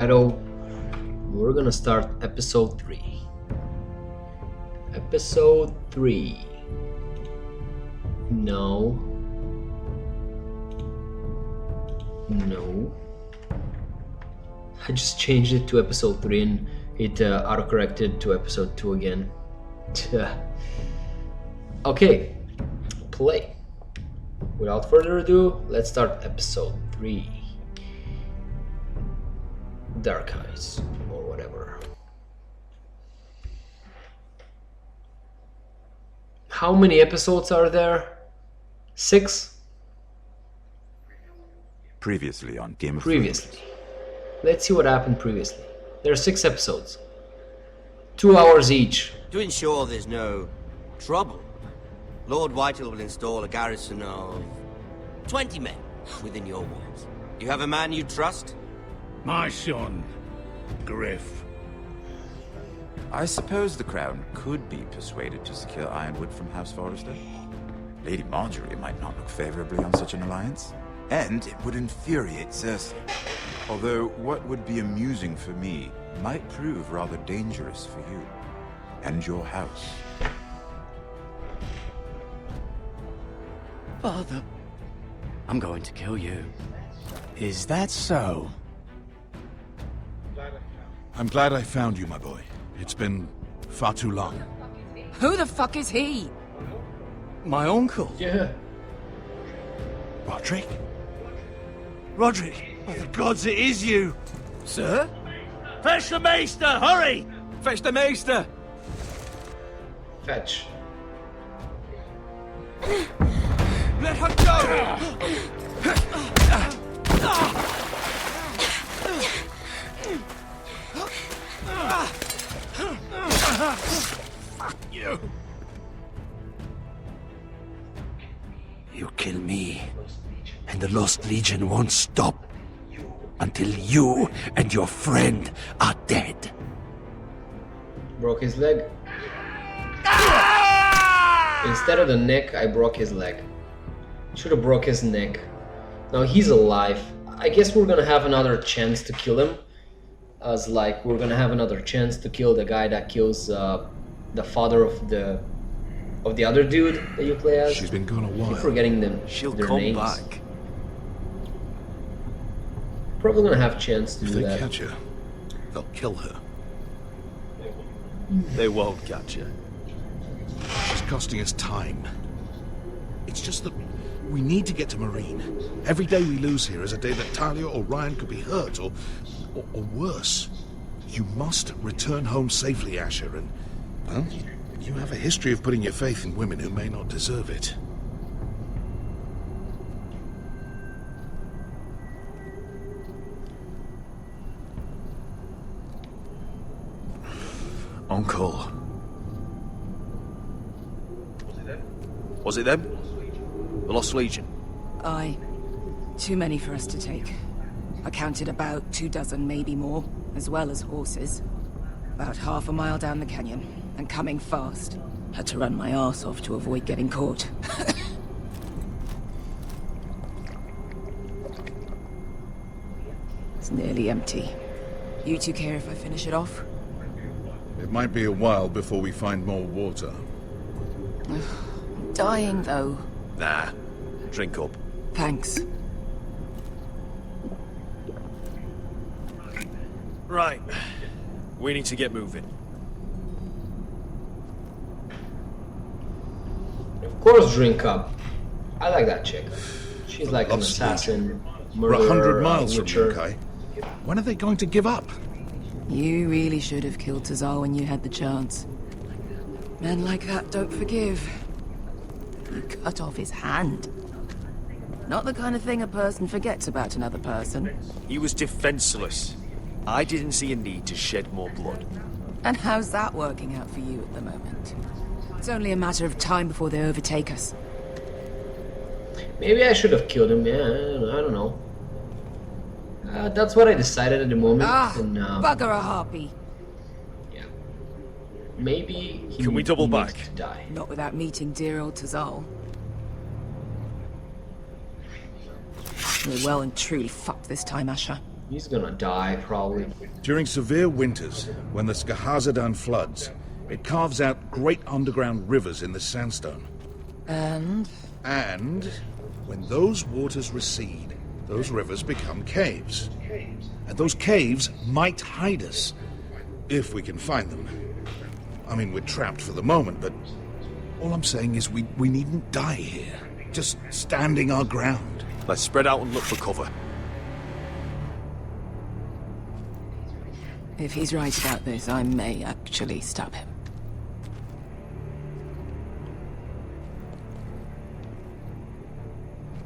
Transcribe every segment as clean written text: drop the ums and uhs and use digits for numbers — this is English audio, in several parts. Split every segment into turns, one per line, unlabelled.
Title, we're gonna start episode 3. Episode 3. No. I just changed it to episode 3 and it autocorrected to episode 2 again. Okay, play. Without further ado, let's start episode 3. Dark Eyes, or whatever. How many episodes are there? 6?
Previously on Game of Thrones.
Let's see what happened previously. There are 6 episodes. 2 hours each.
To ensure there's no trouble, Lord Whitehill will install a garrison of 20 men within your walls. You have a man you trust?
My son, Griff.
I suppose the Crown could be persuaded to secure Ironwood from House Forrester. Lady Marjorie might not look favorably on such an alliance, and it would infuriate Cersei. Although what would be amusing for me might prove rather dangerous for you and your house.
Father, I'm going to kill you. Is that so?
I'm glad I found you, my boy. It's been far too long.
Who the fuck is he?
My uncle?
Yeah.
Roderick? Roderick! Oh, the gods, it is you!
Sir?
Fetch the maester, hurry!
Fetch the maester!
Fetch.
Let her go!
Fuck you!
You kill me, and the Lost Legion won't stop until you and your friend are dead.
Broke his leg. Instead of the neck, I broke his leg. Should have broke his neck. Now he's alive. I guess we're gonna have another chance to kill him. As like we're gonna have another chance to kill the guy that kills the father of the other dude that you play as.
She's been gone a
I keep
while.
forgetting them.
She'll
their
come
names.
back.
Probably gonna have a chance to
If
do
they
that.
catch her, they'll kill her.
They won't catch her.
She's costing us time. It's just that we need to get to Marine. Every day we lose here is a day that Talia or Ryan could be hurt, or worse. You must return home safely, Asher, and, well, you have a history of putting your faith in women who may not deserve it.
Uncle. Was it them? The Lost Legion?
Aye. Too many for us to take. I counted about 24, maybe more, as well as horses. About half a mile down the canyon, and coming fast. Had to run my arse off to avoid getting caught. It's nearly empty. You two care if I finish it off?
It might be a while before we find more water.
I'm dying, though.
Nah. Drink up.
Thanks.
Right. We need to get moving.
Of course, drink up. I like that chick. She's like an
Lost
assassin,
We're
murderer,
100 miles from
witcher.
Yunkai. When are they going to give up?
You really should have killed Tazal when you had the chance. Men like that don't forgive. You cut off his hand. Not the kind of thing a person forgets about another person.
He was defenseless. I didn't see a need to shed more blood.
And how's that working out for you at the moment? It's only a matter of time before they overtake us.
Maybe I should have killed him. Yeah, I don't know. That's what I decided at the moment. And,
Bugger a harpy.
yeah. Maybe he
Can we double
needs
back?
to die.
Not without meeting dear old Tazal. We're well and truly fucked this time, Asher.
He's gonna die, probably.
During severe winters, when the Skahazadan floods, it carves out great underground rivers in the sandstone.
And?
And when those waters recede, those rivers become caves. And those caves might hide us, if we can find them. I mean, we're trapped for the moment, but all I'm saying is we needn't die here. Just standing our ground.
Let's spread out and look for cover.
If he's right about this, I may actually stab him.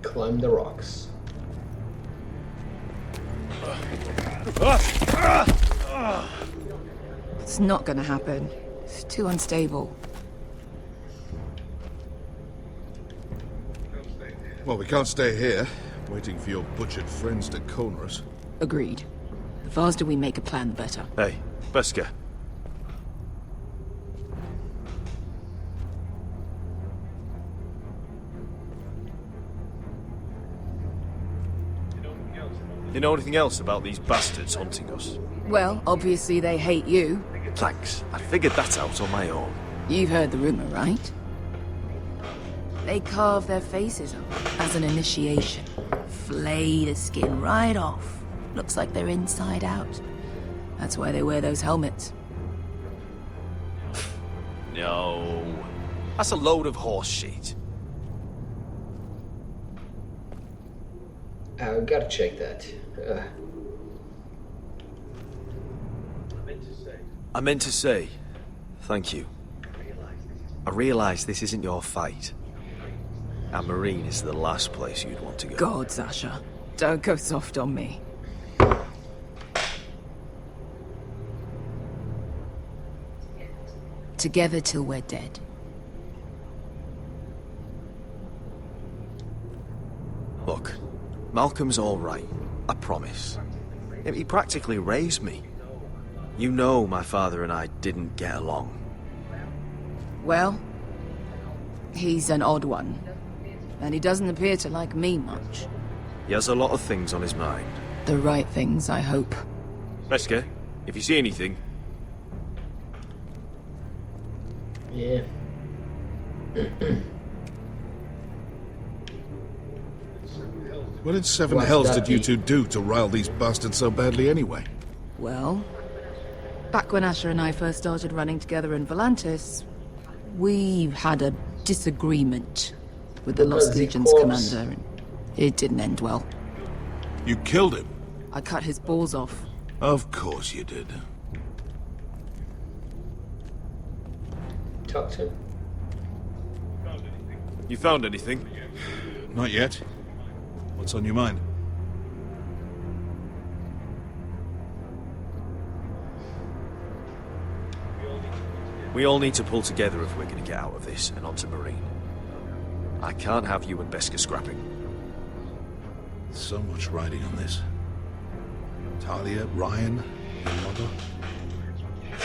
Climb the rocks.
It's not gonna happen. It's too unstable.
Well, we can't stay here, waiting for your butchered friends to corner us.
Agreed. The faster we make a plan, the better.
Hey, Beskar. You know anything else about these bastards hunting us?
Well, obviously they hate you.
Thanks. I figured that out on my own.
You've heard the rumor, right? They carve their faces up as an initiation. Flay the skin right off. Looks like they're inside out. That's why they wear those helmets.
No. That's a load of horse shit.
We gotta check that.
I meant to say, thank you. I realise this isn't your fight. And Marine is the last place you'd want to go.
God, Sasha. Don't go soft on me. Together till we're dead.
Look, Malcolm's all right. I promise. He practically raised me. You know my father and I didn't get along.
Well, he's an odd one. And he doesn't appear to like me much.
He has a lot of things on his mind.
The right things, I hope.
Beskar, if you see anything...
Yeah.
What in seven
What's
hells
that
did you
be?
two do to rile these bastards so badly anyway?
Well, back when Asher and I first started running together in Volantis, we had a disagreement with the
Because
Lost
he
Legion's
corpse.
commander, and it didn't end well.
You killed him?
I cut his balls off.
Of course you did.
Talk to him.
You found anything?
Not yet. What's on your mind?
We all need to pull together if we're going to get out of this and onto Marine. I can't have you and Beskar scrapping.
So much riding on this. Talia, Ryan, your mother.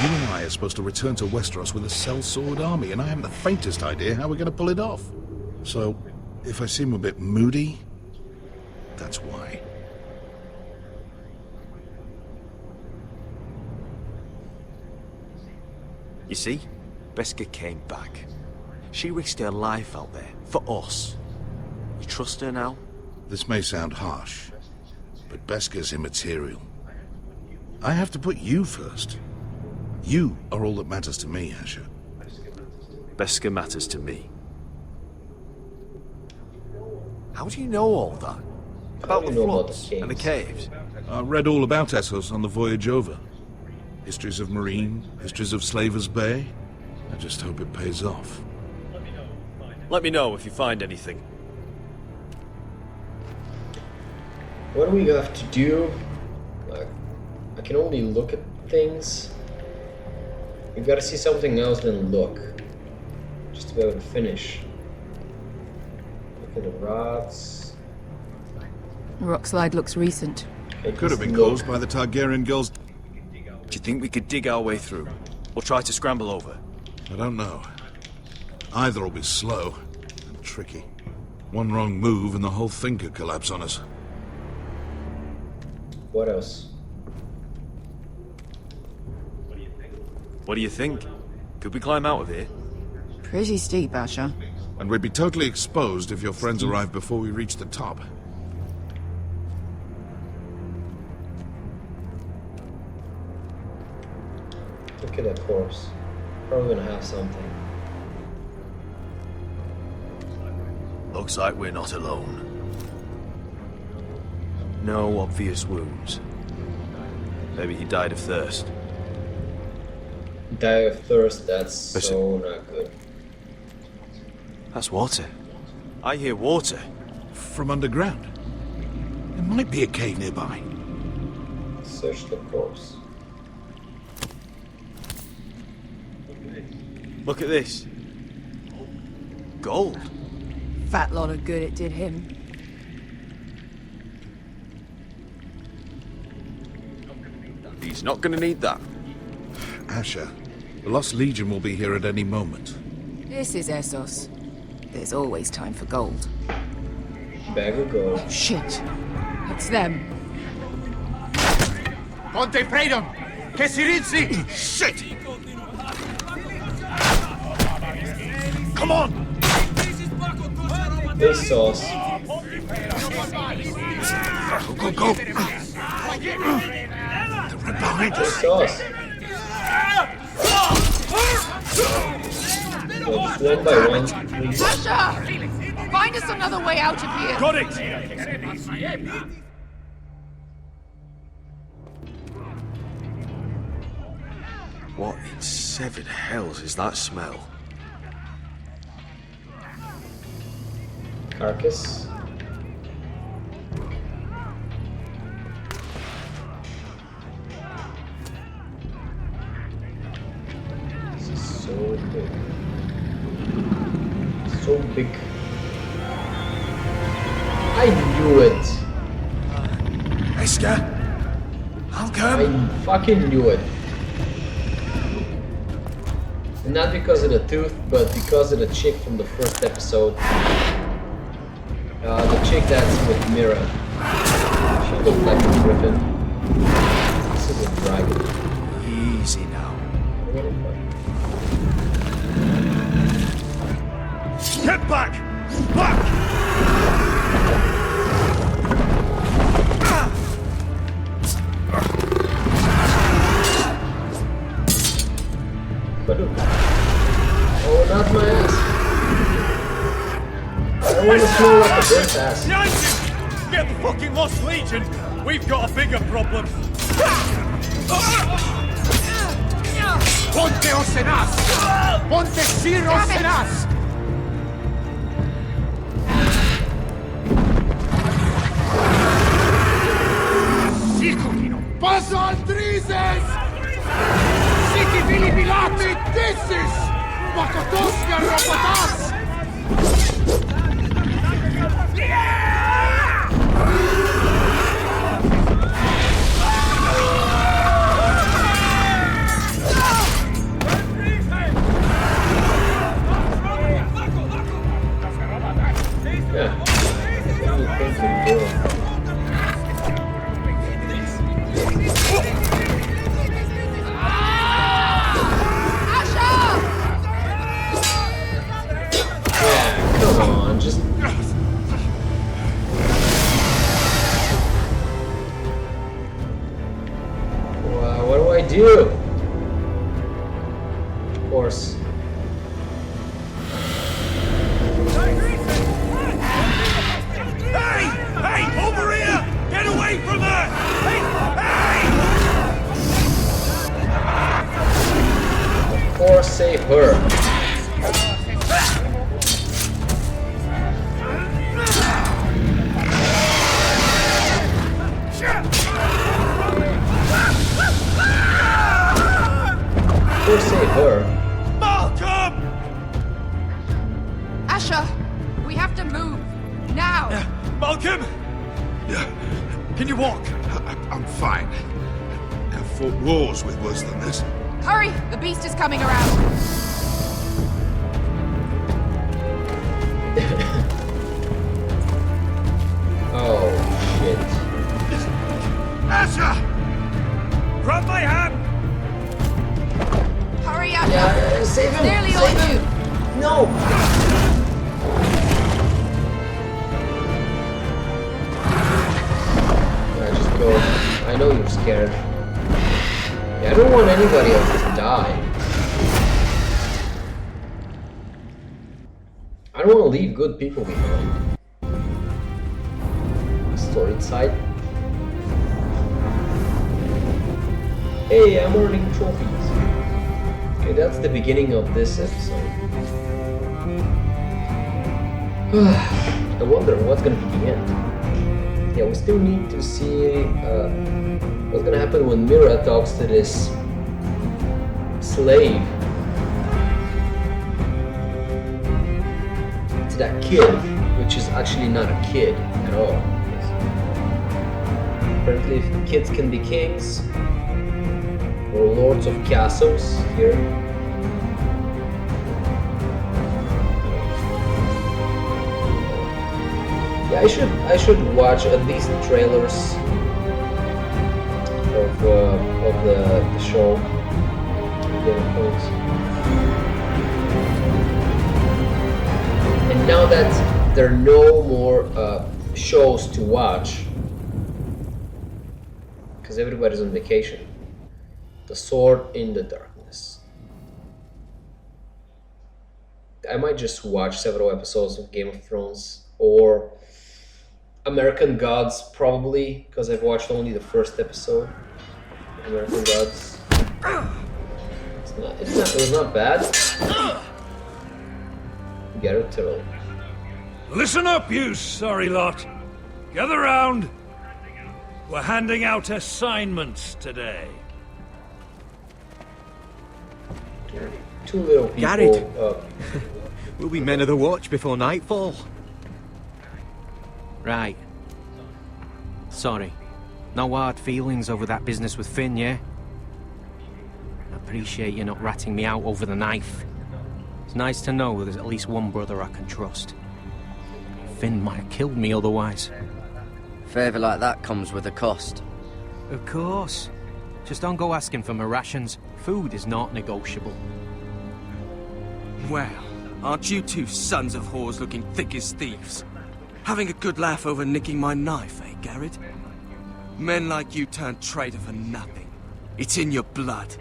You and I are supposed to return to Westeros with a sellsword army, and I haven't the faintest idea how we're going to pull it off. So, if I seem a bit moody, that's why.
You see? Beskar came back. She risked her life out there, for us. You trust her now?
This may sound harsh, but Beskar's immaterial. I have to put you first. You are all that matters to me, Asher.
Beskar matters to me. How do you know all that? About the
you know about
floods
the
and the caves?
I read all about Essos on the voyage over. Histories of Marine, histories of Slaver's Bay. I just hope it pays off.
Let me know if you find anything.
What do we have to do? I can only look at things. You gotta see something else than look. Just to be able to finish. Look at the rods.
The rock slide looks recent.
Okay,
Could have
just
been
look.
caused by the Targaryen girls.
Do you think we could dig our way through? Or try to scramble over?
I don't know. Either will be slow and tricky. One wrong move and the whole thing could collapse on us.
What else?
What do you think? Could we climb out of here?
Pretty steep, Asher.
And we'd be totally exposed if your friends arrived before we reached the top.
Look at that corpse. Probably gonna have something.
Looks like we're not alone. No obvious wounds. Maybe he died of thirst.
Die of thirst, that's
Listen.
so not good.
That's water. I hear water.
From underground. There might be a cave nearby.
Search the corpse.
Look at this. Gold.
Fat lot of good it did him.
He's not gonna need that.
Asher, the Lost Legion will be here at any moment.
This is Essos. There's always time for gold.
Bag of gold.
Shit. It's them.
Ponte Freedom! Che si rizzi!
Shit! Come on!
They saw us.
Go, go, go! They're right behind
They
us.
saw us. So just one by one, please.
Asher! Find us another way out of here!
Got it! What in seven hells is that smell?
Carcass. This is so big. So big. I knew it.
Eska? Malcolm?
I fucking knew it. And not because of the tooth, but because of the chick from the first episode. The chick that's with Mira. She looked like a griffin. This is a dragon.
Easy now.
What the fuck?
Get back! Back!
Oh, not my ass. I want to smell like a bird's ass.
Behind you! Get the fucking Lost Legion! We've got a bigger problem! Ponte Osenas! Ponte Sir Osenas! Circulino! Paso Altrises! Siki Vili Pilati! Dissis! Makotoska Robotas!
Yeah. What do you think you're doing? Yeah, come on, just... Wow, what do I do? Of course.
Hey! Hey! Over here! Get away from her! Hey! Hey!
Of course, save her. Of course, save her.
Malcolm!
Asher! We have to move! Now!
Malcolm! Can you walk?
I'm fine. I've fought wars with worse than this.
Hurry! The beast is coming around!
Oh, shit.
Grab my hand!
Hurry up!
Yeah, save him!
Nearly
Save
on
him! No! Yeah, just go. I know you're scared. Yeah, I don't want anybody else to die. I don't want to leave good people behind. Storage site. Hey, I'm earning trophies. Okay, that's the beginning of this episode. I wonder what's gonna be the end. Yeah, we still need to see what's gonna happen when Mira talks to this slave. To that kid, which is actually not a kid at all. Apparently, kids can be kings or lords of castles here. Yeah, I should watch at least trailers of the show. Game of Thrones. And now that there are no more shows to watch, because everybody's on vacation. The Sword in the Darkness. I might just watch several episodes of Game of Thrones or American Gods, probably, because I've watched only the first episode. American Gods. It was not bad. Get it, Telltale.
Listen up, you sorry lot. Gather round. We're handing out assignments today.
Two little people.
Garrett. We'll be men of the watch before nightfall.
Right. Sorry. No hard feelings over that business with Finn, yeah? I appreciate you not ratting me out over the knife. It's nice to know there's at least one brother I can trust. Finn might have killed me otherwise.
Favour like that comes with a cost.
Of course. Just don't go asking for my rations. Food is not negotiable.
Well, aren't you two sons of whores looking thick as thieves? Having a good laugh over nicking my knife, eh, Garrett? Men like you turn traitor for nothing. It's in your blood.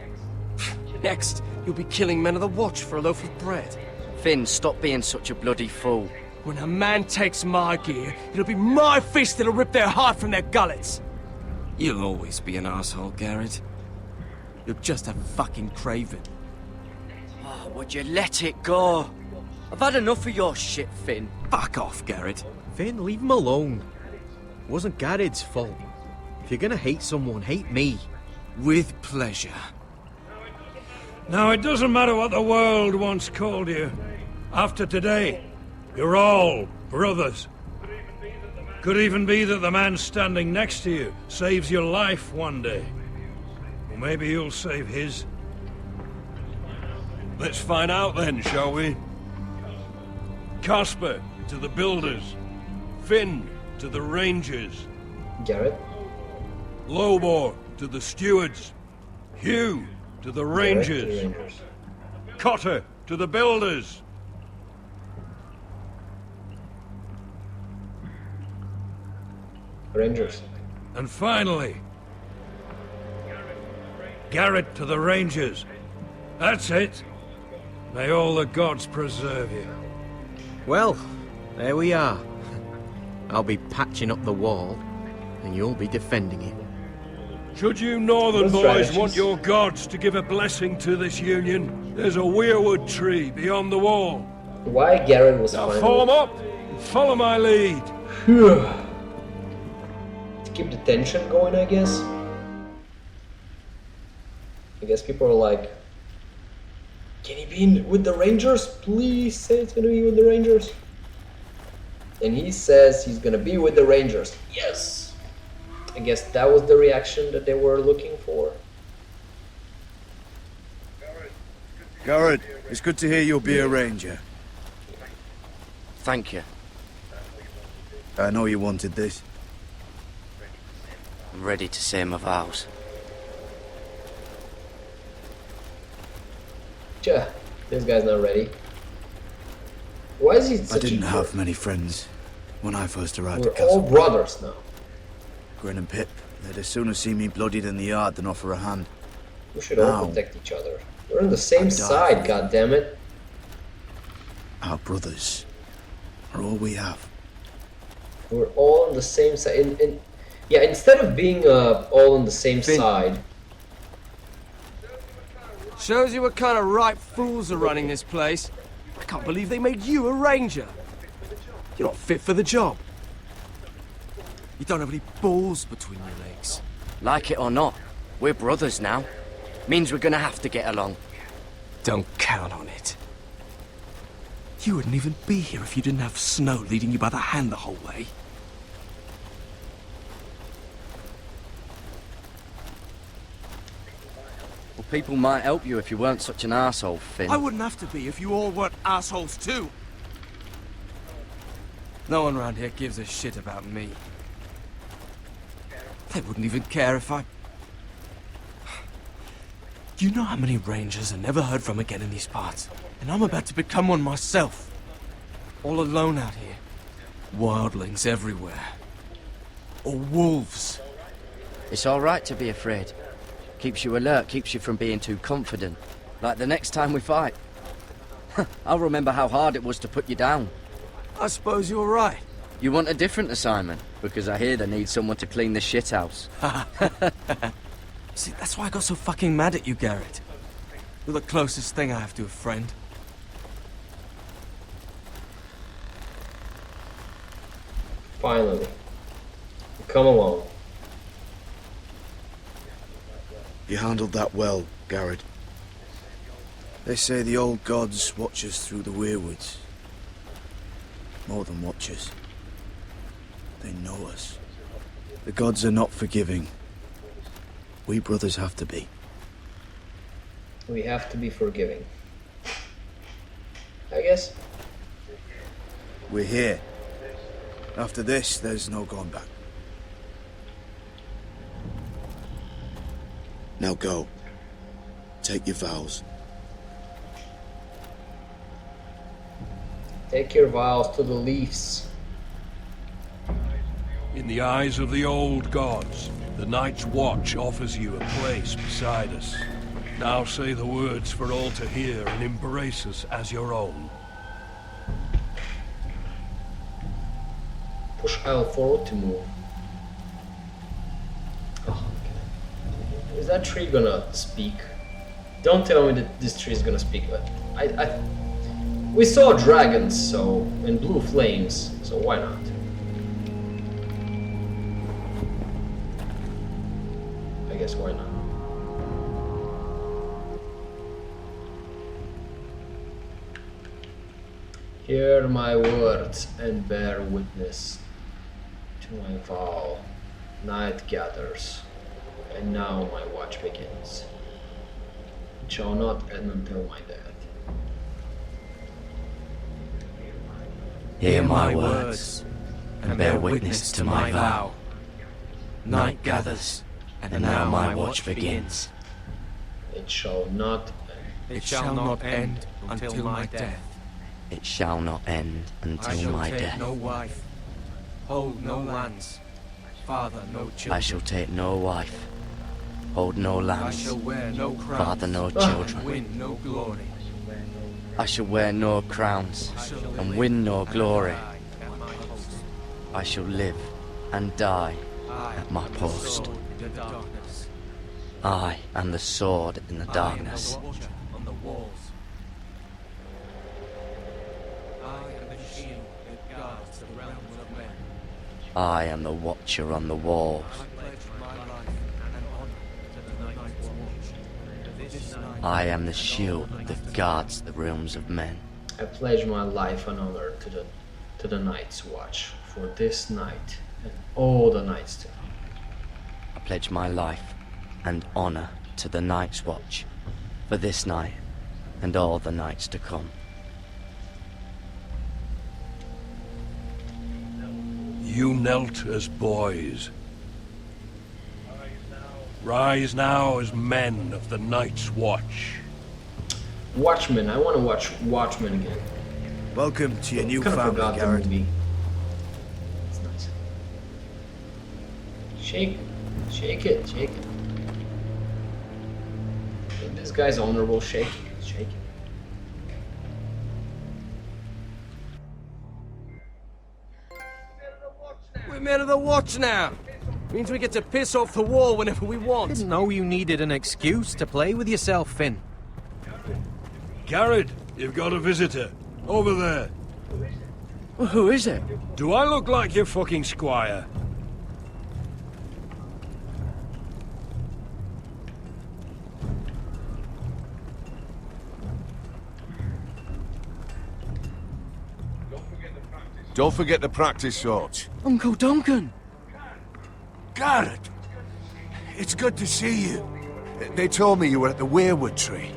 Next, you'll be killing men of the watch for a loaf of bread. Finn, stop being such a bloody fool.
When a man takes my gear, it'll be my fist that'll rip their heart from their gullets. You'll always be an asshole, Garrett. You're just a fucking craven.
Oh, would you let it go? I've had enough of your shit, Finn.
Fuck off, Garrett.
Finn, leave him alone. It wasn't Garrett's fault. If you're gonna hate someone, hate me.
With pleasure.
Now, it doesn't matter what the world once called you. After today, you're all brothers. Could even be that the man standing next to you saves your life one day. Or maybe you'll save his. Let's find out then, shall we? Casper to the builders. Finn to the rangers.
Garrett?
Lobor to the stewards. Hugh to the rangers. Cotter to the builders.
Rangers.
And finally, Garrett to the rangers. That's it. May all the gods preserve you.
Well, there we are. I'll be patching up the wall, and you'll be defending it.
Should you northern boys want your gods to give a blessing to this union, there's a weirwood tree beyond the wall.
Why Garrett was
Now
finally...
form up and follow my lead.
To keep the tension going, I guess. I guess people are like, can he be with the Rangers? Please say it's gonna be with the Rangers. And he says he's gonna be with the Rangers. Yes! I guess that was the reaction that they were looking for.
Garrett, it's good to hear you'll be a ranger.
Thank you.
I know you wanted this.
I'm ready to say my vows.
Tja, this guy's not ready. Why is he
I
such
didn't
a
have
jerk?
many friends when I first arrived
We're
at Castle.
all brothers now.
Grin and Pip, they'd as sooner see me bloodied in the yard than offer a hand.
We should all
Now,
protect each other. We're on the same
I'm
side,
dying.
goddammit.
Our brothers are all we have.
We're all on the same side. Yeah, instead of being all on the same
Finn.
side,
Shows you what kind of ripe fools are running this place. I can't believe they made you a ranger. You're not fit for the job. You don't have any balls between your legs. Like it or not, we're brothers now. Means we're gonna have to get along. Don't count on it. You wouldn't even be here if you didn't have Snow leading you by the hand the whole way.
Well, people might help you if you weren't such an arsehole, Finn.
I wouldn't have to be if you all weren't assholes too.
No one around here gives a shit about me. They wouldn't even care if I... You know how many rangers are never heard from again in these parts? And I'm about to become one myself. All alone out here. Wildlings everywhere. Or wolves.
It's all right to be afraid. Keeps you alert, keeps you from being too confident. Like the next time we fight. I'll remember how hard it was to put you down.
I suppose you're right.
You want a different assignment? Because I hear they need someone to clean the shithouse.
See, that's why I got so fucking mad at you, Garrett. You're the closest thing I have to a friend.
finally. Come along.
You handled that well, Garrett. They say the old gods watch us through the weirwoods. More than watch us. They know us. The gods are not forgiving. We brothers have to be.
We have to be forgiving. I guess.
We're here. After this, there's no going back. Now go. Take your vows.
Take your vows to the Leafs.
In the eyes of the old gods, the Night's Watch offers you a place beside us. Now say the words for all to hear and embrace us as your own.
Push L forward to move. Oh, okay. Is that tree gonna speak? Don't tell me that this tree is gonna speak, but we saw dragons, so, and blue flames, so why not? I guess why not? Hear my words and bear witness to my vow. Night gathers, and now my watch begins. It shall not end until my death.
Hear my words, and bear witness to my vow. Night gathers, and now my watch begins.
It shall not end.
It shall not end until my death.
It shall not end
I
until
shall
my
take
death.
no wife, hold no lands, father no children.
I shall take no wife, hold no
I
lands,
shall wear no crown,
father no children.
win no glory.
I shall wear no crowns, and win no glory.
At my post,
I shall live and die at my post.
sword in the darkness.
I am the sword in the
I am
darkness.
the watcher on the walls. I am the shield that guards the realms of men.
I am the watcher on the walls.
I pledge my life and honor to the Night's Watch. This night,
I am the shield that guards the realms of men.
I pledge my life and honor to the Night's Watch for this night and all the nights to come.
I pledge my life and honor to the Night's Watch for this night and all the nights to come.
You knelt as boys. Rise now as men of the Night's Watch.
Watchmen. I want to watch Watchmen again.
Welcome to your new
Kind of
family,
forgot the
Garrett.
movie. It's nice. Shake it, shake it, shake it. If this guy's honorable, shake it, shake it.
We're men of the watch now. Means we get to piss off the wall whenever we want.
Didn't know you needed an excuse to play with yourself, Finn.
Garrett, you've got a visitor. Over there.
Well, who is it?
Do I look like your fucking squire?
Don't forget the practice shots.
Uncle Duncan!
Garrett! It's good to see you. They told me you were at the weirwood tree.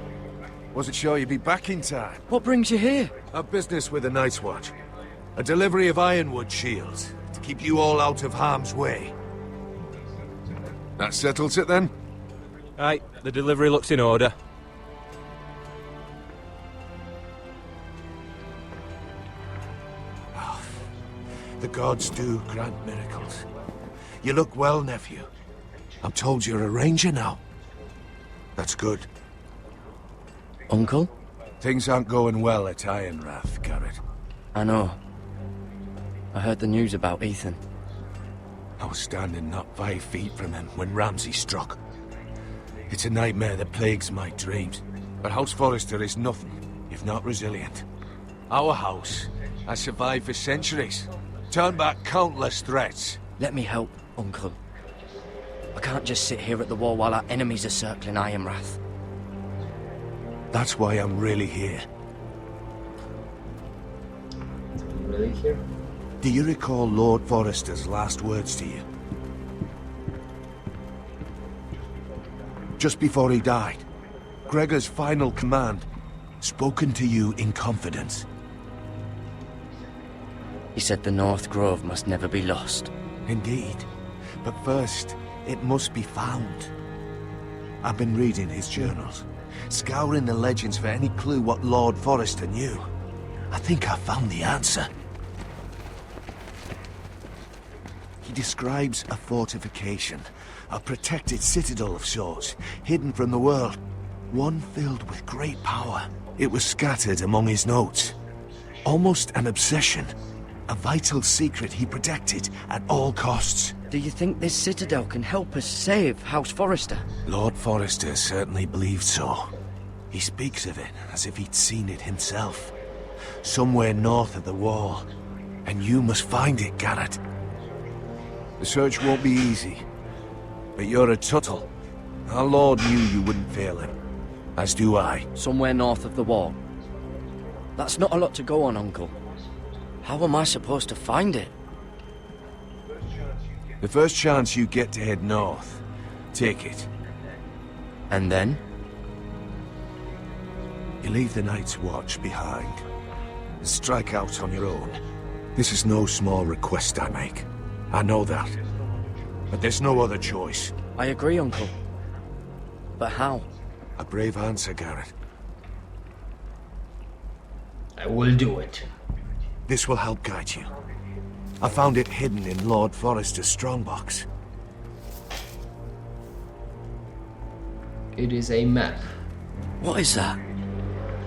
Wasn't sure you'd be back in time.
What brings you here?
A business with the Night's Watch. A delivery of ironwood shields to keep you all out of harm's way. That settles it then?
Aye, the delivery looks in order.
The gods do grant miracles. You look well, nephew. I'm told you're a ranger now. That's good.
Uncle?
Things aren't going well at Ironrath, Garrett.
I know. I heard the news about Ethan.
I was standing not 5 feet from him when Ramsay struck. It's a nightmare that plagues my dreams. But House Forrester is nothing if not resilient. Our house has survived for centuries. Turned back countless threats.
Let me help, Uncle. I can't just sit here at the wall while our enemies are circling Ironrath.
That's why I'm really here.
Really here?
Do you recall Lord Forrester's last words to you? Just before he died, Gregor's final command, spoken to you in confidence.
He said the North Grove must never be lost.
Indeed. But first, it must be found. I've been reading his journals, scouring the legends for any clue what Lord Forrester knew. I think I found the answer. He describes a fortification, a protected citadel of sorts, hidden from the world. One filled with great power. It was scattered among his notes. Almost an obsession. A vital secret he protected at all costs.
Do you think this citadel can help us save House Forrester?
Lord Forrester certainly believed so. He speaks of it as if he'd seen it himself. Somewhere north of the wall. And you must find it, Garrett. The search won't be easy. But you're a Tuttle. Our Lord knew you wouldn't fail him. As do I.
Somewhere north of the wall. That's not a lot to go on, Uncle. How am I supposed to find it?
The first chance you get to head north, take it.
And then?
You leave the Night's Watch behind. And strike out on your own. This is no small request I make. I know that. But there's no other choice.
I agree, Uncle. But how?
A brave answer, Garrett.
I will do it.
This will help guide you. I found it hidden in Lord Forrester's strongbox.
It is a map.
What is that?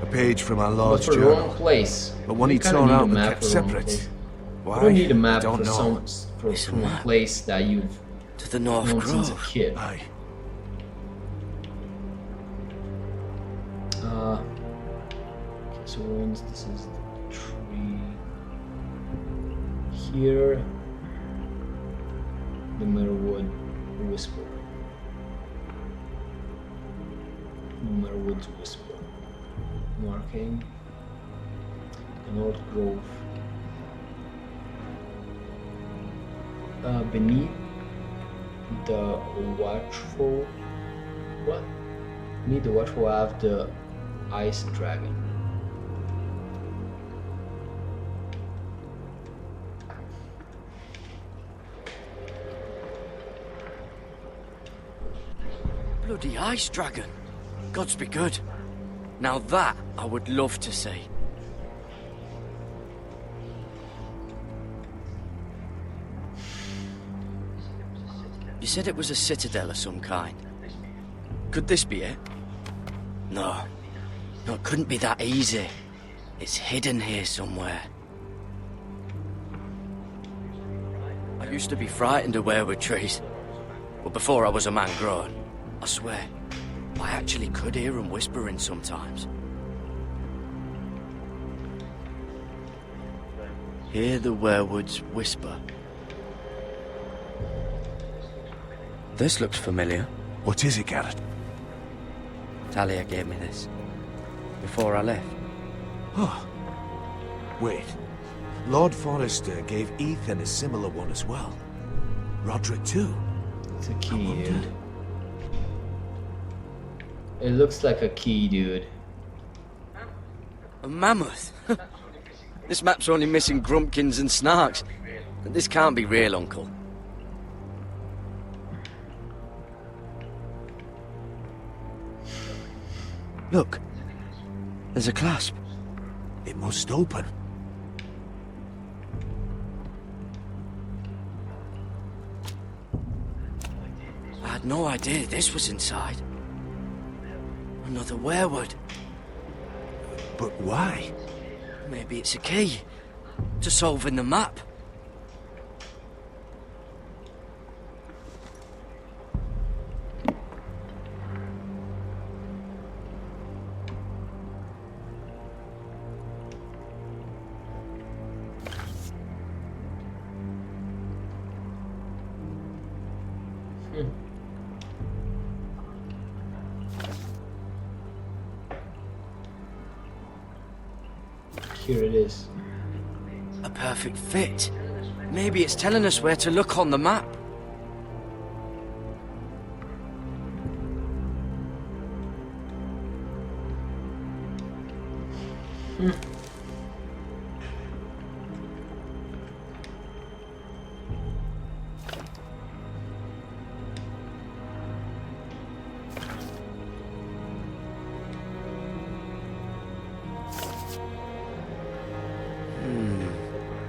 A page from our
But
Lord's
for the wrong
journal.
place.
But one
You
he
kinda
torn
need a
out and
map
kept
for the wrong
separate.
place.
Why?
You don't need a
I
map
don't
for
know.
It's a
from a
map.
place that you've
To the North
known since a
Grove.
kid.
Aye.
Okay, so once this is the tree here, the Merwood Whisper. The Merwood's Whisper. Marking the North Grove. Beneath the Watchful. What? Beneath the Watchful I have the Ice Dragon.
Bloody ice dragon. Gods be good. Now that I would love to see. You said it was a citadel of some kind. Could this be it? No. No, it couldn't be that easy. It's hidden here somewhere. I used to be frightened of weirwood trees. But before I was a man grown, I swear, I actually could hear them whispering sometimes. Hear the werewoods whisper. This looks familiar.
What is it, Garrett?
Talia gave me this. Before I left.
Oh. Wait. Lord Forrester gave Ethan a similar one as well. Roderick too.
It's a key, dude. It looks like a key, dude.
A mammoth? This map's only missing grumpkins and snarks. This can't be real, Uncle. Look. There's a clasp.
It must open.
I had no idea this was inside. Another werewood.
But why?
Maybe it's a key to solving the map.
Here it is.
A perfect fit. Maybe it's telling us where to look on the map.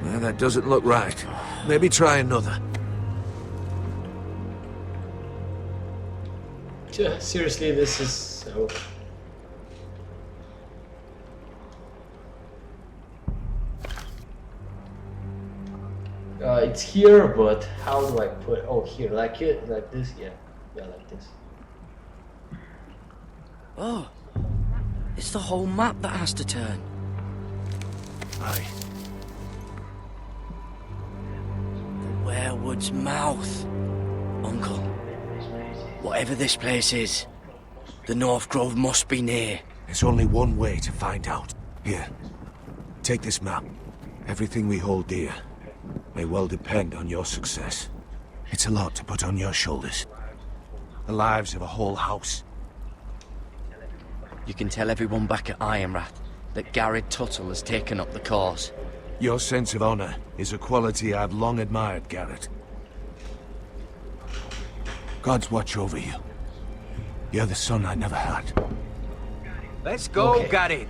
Well, that doesn't look right. Maybe try another.
Yeah, seriously, this is so... it's here, but how do I put it? Oh, here, like it, like this, yeah, like this.
Oh, it's the whole map that has to turn.
Aye.
The werewood's mouth. Uncle, whatever this place is, the North Grove must be near.
There's only one way to find out. Here, take this map. Everything we hold dear may well depend on your success. It's a lot to put on your shoulders. The lives of a whole house.
You can tell everyone back at Ironrath that Garrett Tuttle has taken up the cause.
Your sense of honor is a quality I've long admired, Garrett. God's watch over you. You're the son I never had.
Let's go,
Okay.
Garrett.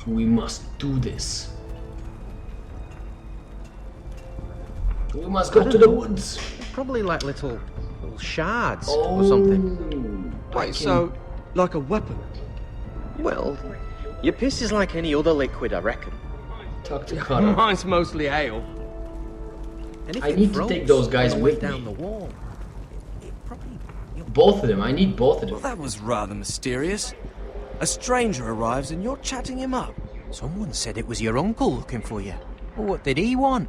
We must do this. We must go to the woods.
Probably like little shards or something.
Wait, so, like a weapon?
Well, your piss is like any other liquid, I reckon.
Talk to Connor.
Mine's mostly ale.
Anything
I need to
froze
take those guys
on the way
with
down
me.
the wall. It probably...
Both of them. I need both of
Well,
them.
that was rather mysterious. A stranger arrives and you're chatting him up.
Someone said it was your uncle looking for you. Well, what did he want?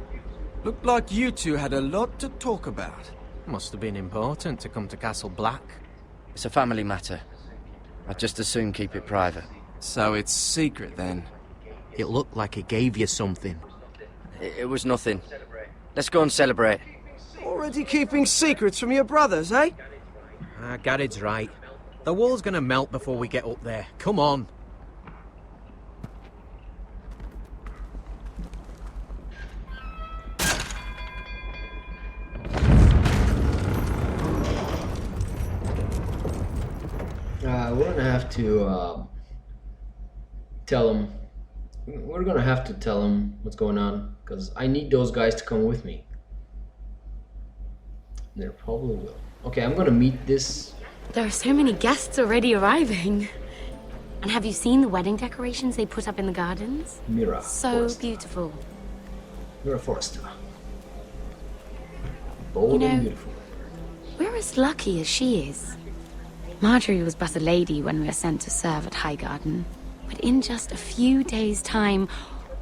Looked like you two had a lot to talk about.
Must have been important to come to Castle Black.
It's a family matter. I'd just as soon keep it private.
So it's secret then?
It looked like he gave you something.
It was nothing. Let's go and celebrate.
Already keeping secrets from your brothers, eh?
Garrett's right. The wall's gonna melt before we get up there. Come on.
we're gonna have to tell him. We're gonna have to tell him what's going on, because I need those guys to come with me. They probably will. Okay, I'm gonna meet this.
There are so many guests already arriving. And have you seen the wedding decorations they put up in the gardens?
Mira.
So
Forrester.
beautiful.
Mira Forrester. Bold
You know,
and beautiful.
We're as lucky as she is. Marjorie was but a lady when we were sent to serve at Highgarden. But in just a few days' time,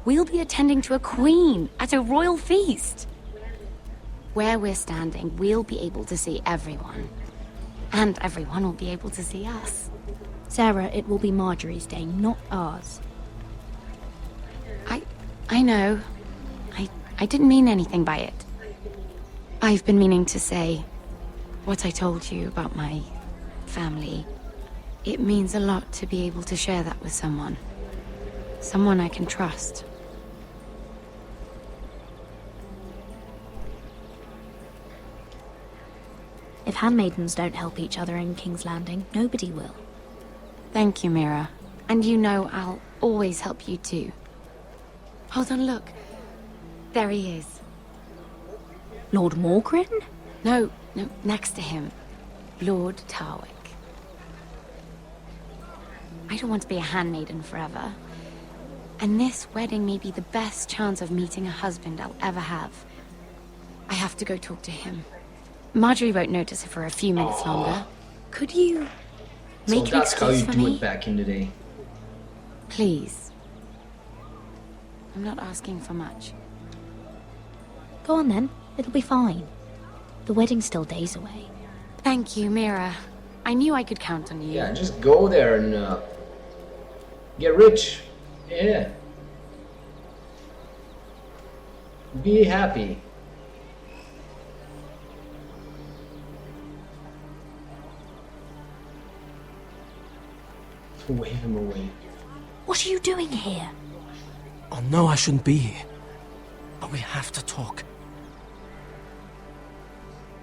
we'll be attending to a queen at a royal feast. Where we're standing, we'll be able to see everyone. And everyone will be able to see us.
Sarah, it will be Marjorie's day, not ours.
I know. I didn't mean anything by it. I've been meaning to say what I told you about my family. It means a lot to be able to share that with someone. Someone I can trust.
If handmaidens don't help each other in King's Landing, nobody will.
Thank you, Mira. And you know I'll always help you too. Hold on, look. There he is.
Lord Morgrin?
No, next to him. Lord Tarwick. I don't want to be a handmaiden forever. And this wedding may be the best chance of meeting a husband I'll ever have. I have to go talk to him. Marjorie won't notice it for a few minutes longer. Could you make
So
an
that's how
excuse
you
for
do
me?
it back in the day.
Please. I'm not asking for much.
Go on then, it'll be fine. The wedding's still days away.
Thank you, Mira. I knew I could count on you.
Yeah, just go there and get rich. Yeah. Be happy. Wave him away.
What are you doing here?
I know I shouldn't be here, but we have to talk.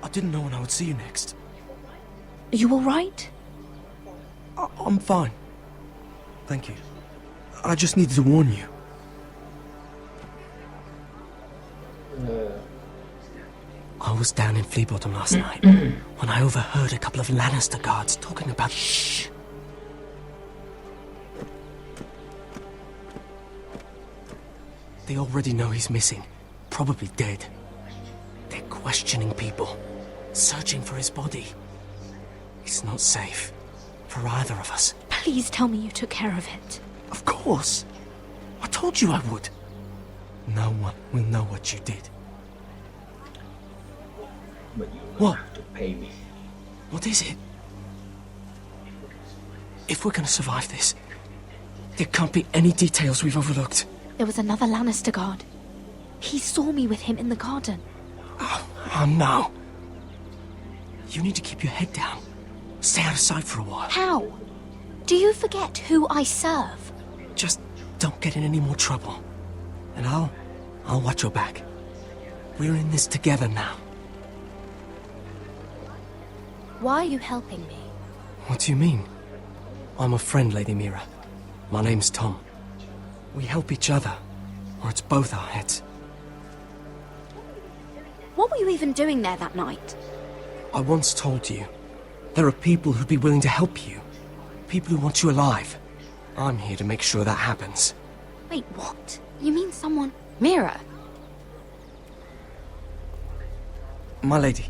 I didn't know when I would see you next.
Are you alright?
I'm fine. Thank you. I just needed to warn you. I was down in Fleabottom last night when I overheard a couple of Lannister guards talking about... Shh! They already know he's missing. Probably dead. They're questioning people. Searching for his body. It's not safe. For either of us.
Please tell me you took care of it.
Of course. I told you I would. No one will know what you did.
But you
What?
have to pay me.
What is it? If we're gonna survive this, there can't be any details we've overlooked.
There was another Lannister guard. He saw me with him in the garden.
Oh no. You need to keep your head down. Stay out of sight for a while.
How? Do you forget who I serve?
Just don't get in any more trouble. And I'll watch your back. We're in this together now.
Why are you helping me?
What do you mean? I'm a friend, Lady Mira. My name's Tom. We help each other, or it's both our heads.
What were you even doing there that night?
I once told you, there are people who'd be willing to help you. People who want you alive. I'm here to make sure that happens.
Wait, what? You mean someone...
Mira!
My lady.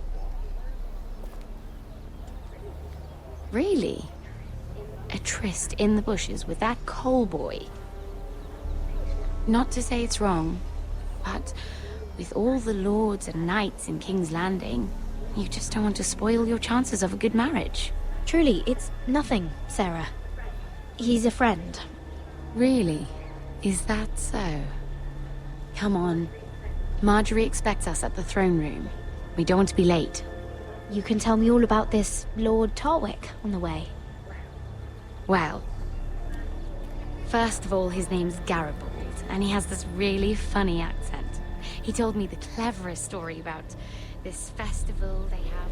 Really? A tryst in the bushes with that coal boy? Not to say it's wrong, but with all the lords and knights in King's Landing, you just don't want to spoil your chances of a good marriage.
Truly, it's nothing, Sarah. He's a friend.
Really? Is that so? Come on. Marjorie expects us at the throne room. We don't want to be late.
You can tell me all about this Lord Tarwick on the way.
Well, first of all, his name's Garibald, and he has this really funny accent. He told me the cleverest story about this festival they have.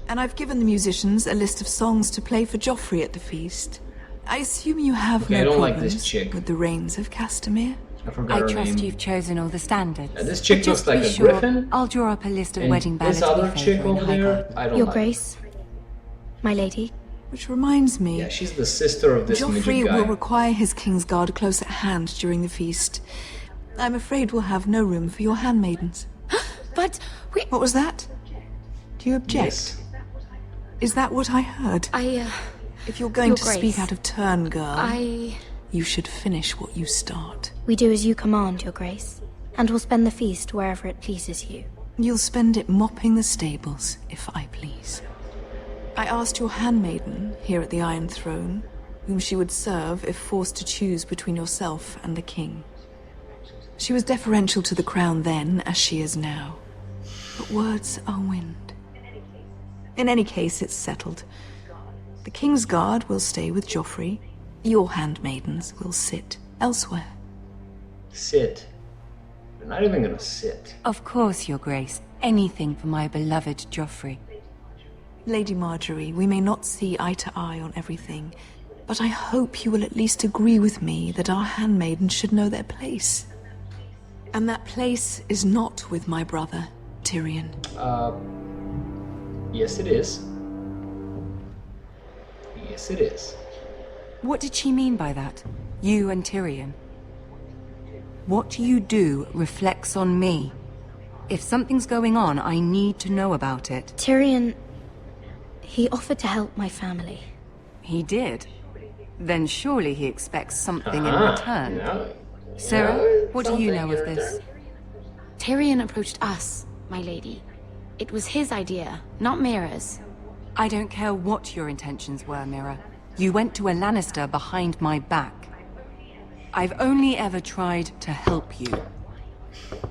And I've given the musicians a list of songs to play for Joffrey at the feast. I assume you have
Okay, I
no
don't like
problems
this chick.
with the reigns of Castamere?
I forgot her
trust
name.
you've chosen all the standards.
This chick
But just
looks like
to be
a
sure,
griffin.
I'll draw up a list of
And
wedding ballads
this other
we
chick
favour in
over there,
Highgarden.
I don't
Your
like.
Grace, my lady.
Which reminds me,
Yeah, she's the sister of this
Joffrey
midget guy.
will require his Kingsguard close at hand during the feast. I'm afraid we'll have no room for your handmaidens.
But
What was that? Do you object?
Yes.
Is that what I heard? If you're going
Your
to
Grace,
speak out of turn, girl,
I...
you should finish what you start.
We do as you command, Your Grace, and we'll spend the feast wherever it pleases you.
You'll spend it mopping the stables, if I please. I asked your handmaiden here at the Iron Throne whom she would serve if forced to choose between yourself and the king. She was deferential to the crown then, as she is now. But words are wind. In any case, it's settled. The Kingsguard will stay with Joffrey. Your handmaidens will sit elsewhere.
Sit. They're not even gonna sit.
Of course, Your Grace. Anything for my beloved Joffrey.
Lady Marjorie, we may not see eye to eye on everything, but I hope you will at least agree with me that our handmaidens should know their place. And that place is not with my brother, Tyrion.
Yes it is. Yes it is.
What did she mean by that? You and Tyrion? What you do reflects on me. If something's going on, I need to know about it.
Tyrion... he offered to help my family.
He did? Then surely he expects something in
Ah,
return.
yeah.
Sarah,
Yeah,
what do you know
something
of
in
this?
Tyrion approached us, my lady. It was his idea, not Mira's.
I don't care what your intentions were, Mira. You went to a Lannister behind my back. I've only ever tried to help you.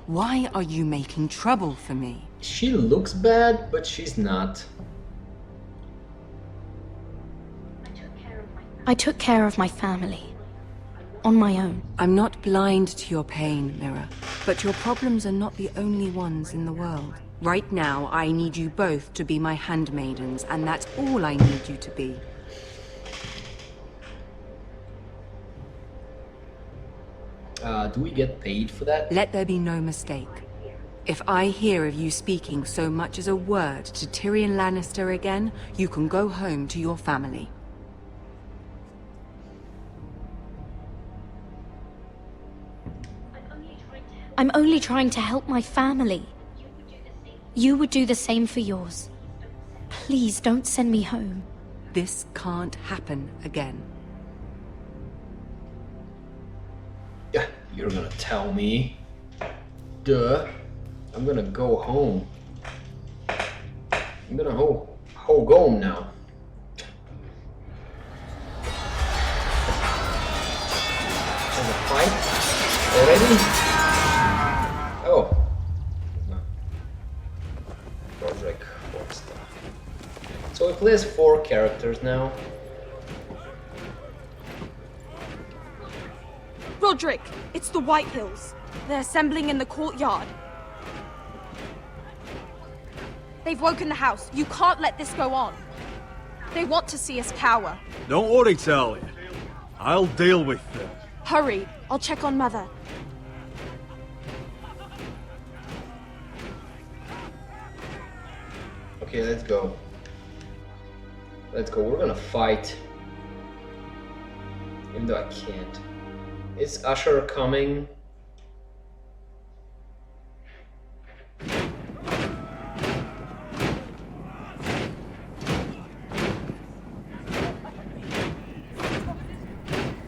Why are you making trouble for me?
She looks bad, but she's not.
I took care of my family. On my own.
I'm not blind to your pain, Mira. But your problems are not the only ones in the world. Right now, I need you both to be my handmaidens, and that's all I need you to be.
Do we get paid for that?
Let there be no mistake. If I hear of you speaking so much as a word to Tyrion Lannister again, you can go home to your family.
I'm only trying to help my family. You would do the same for yours. Please don't send me home.
This can't happen again.
Yeah, you're gonna tell me. Duh. I'm gonna go home. I'm gonna go home now. There's a fight already? Oh. No. Roderick Forster. So we play as 4 characters now.
Roderick, it's the White Hills. They're assembling in the courtyard. They've woken the house. You can't let this go on. They want to see us cower.
Don't worry, Talia. I'll deal with them.
Hurry, I'll check on Mother.
Okay, let's go. Let's go. We're gonna fight. Even though I can't. Is Usher coming?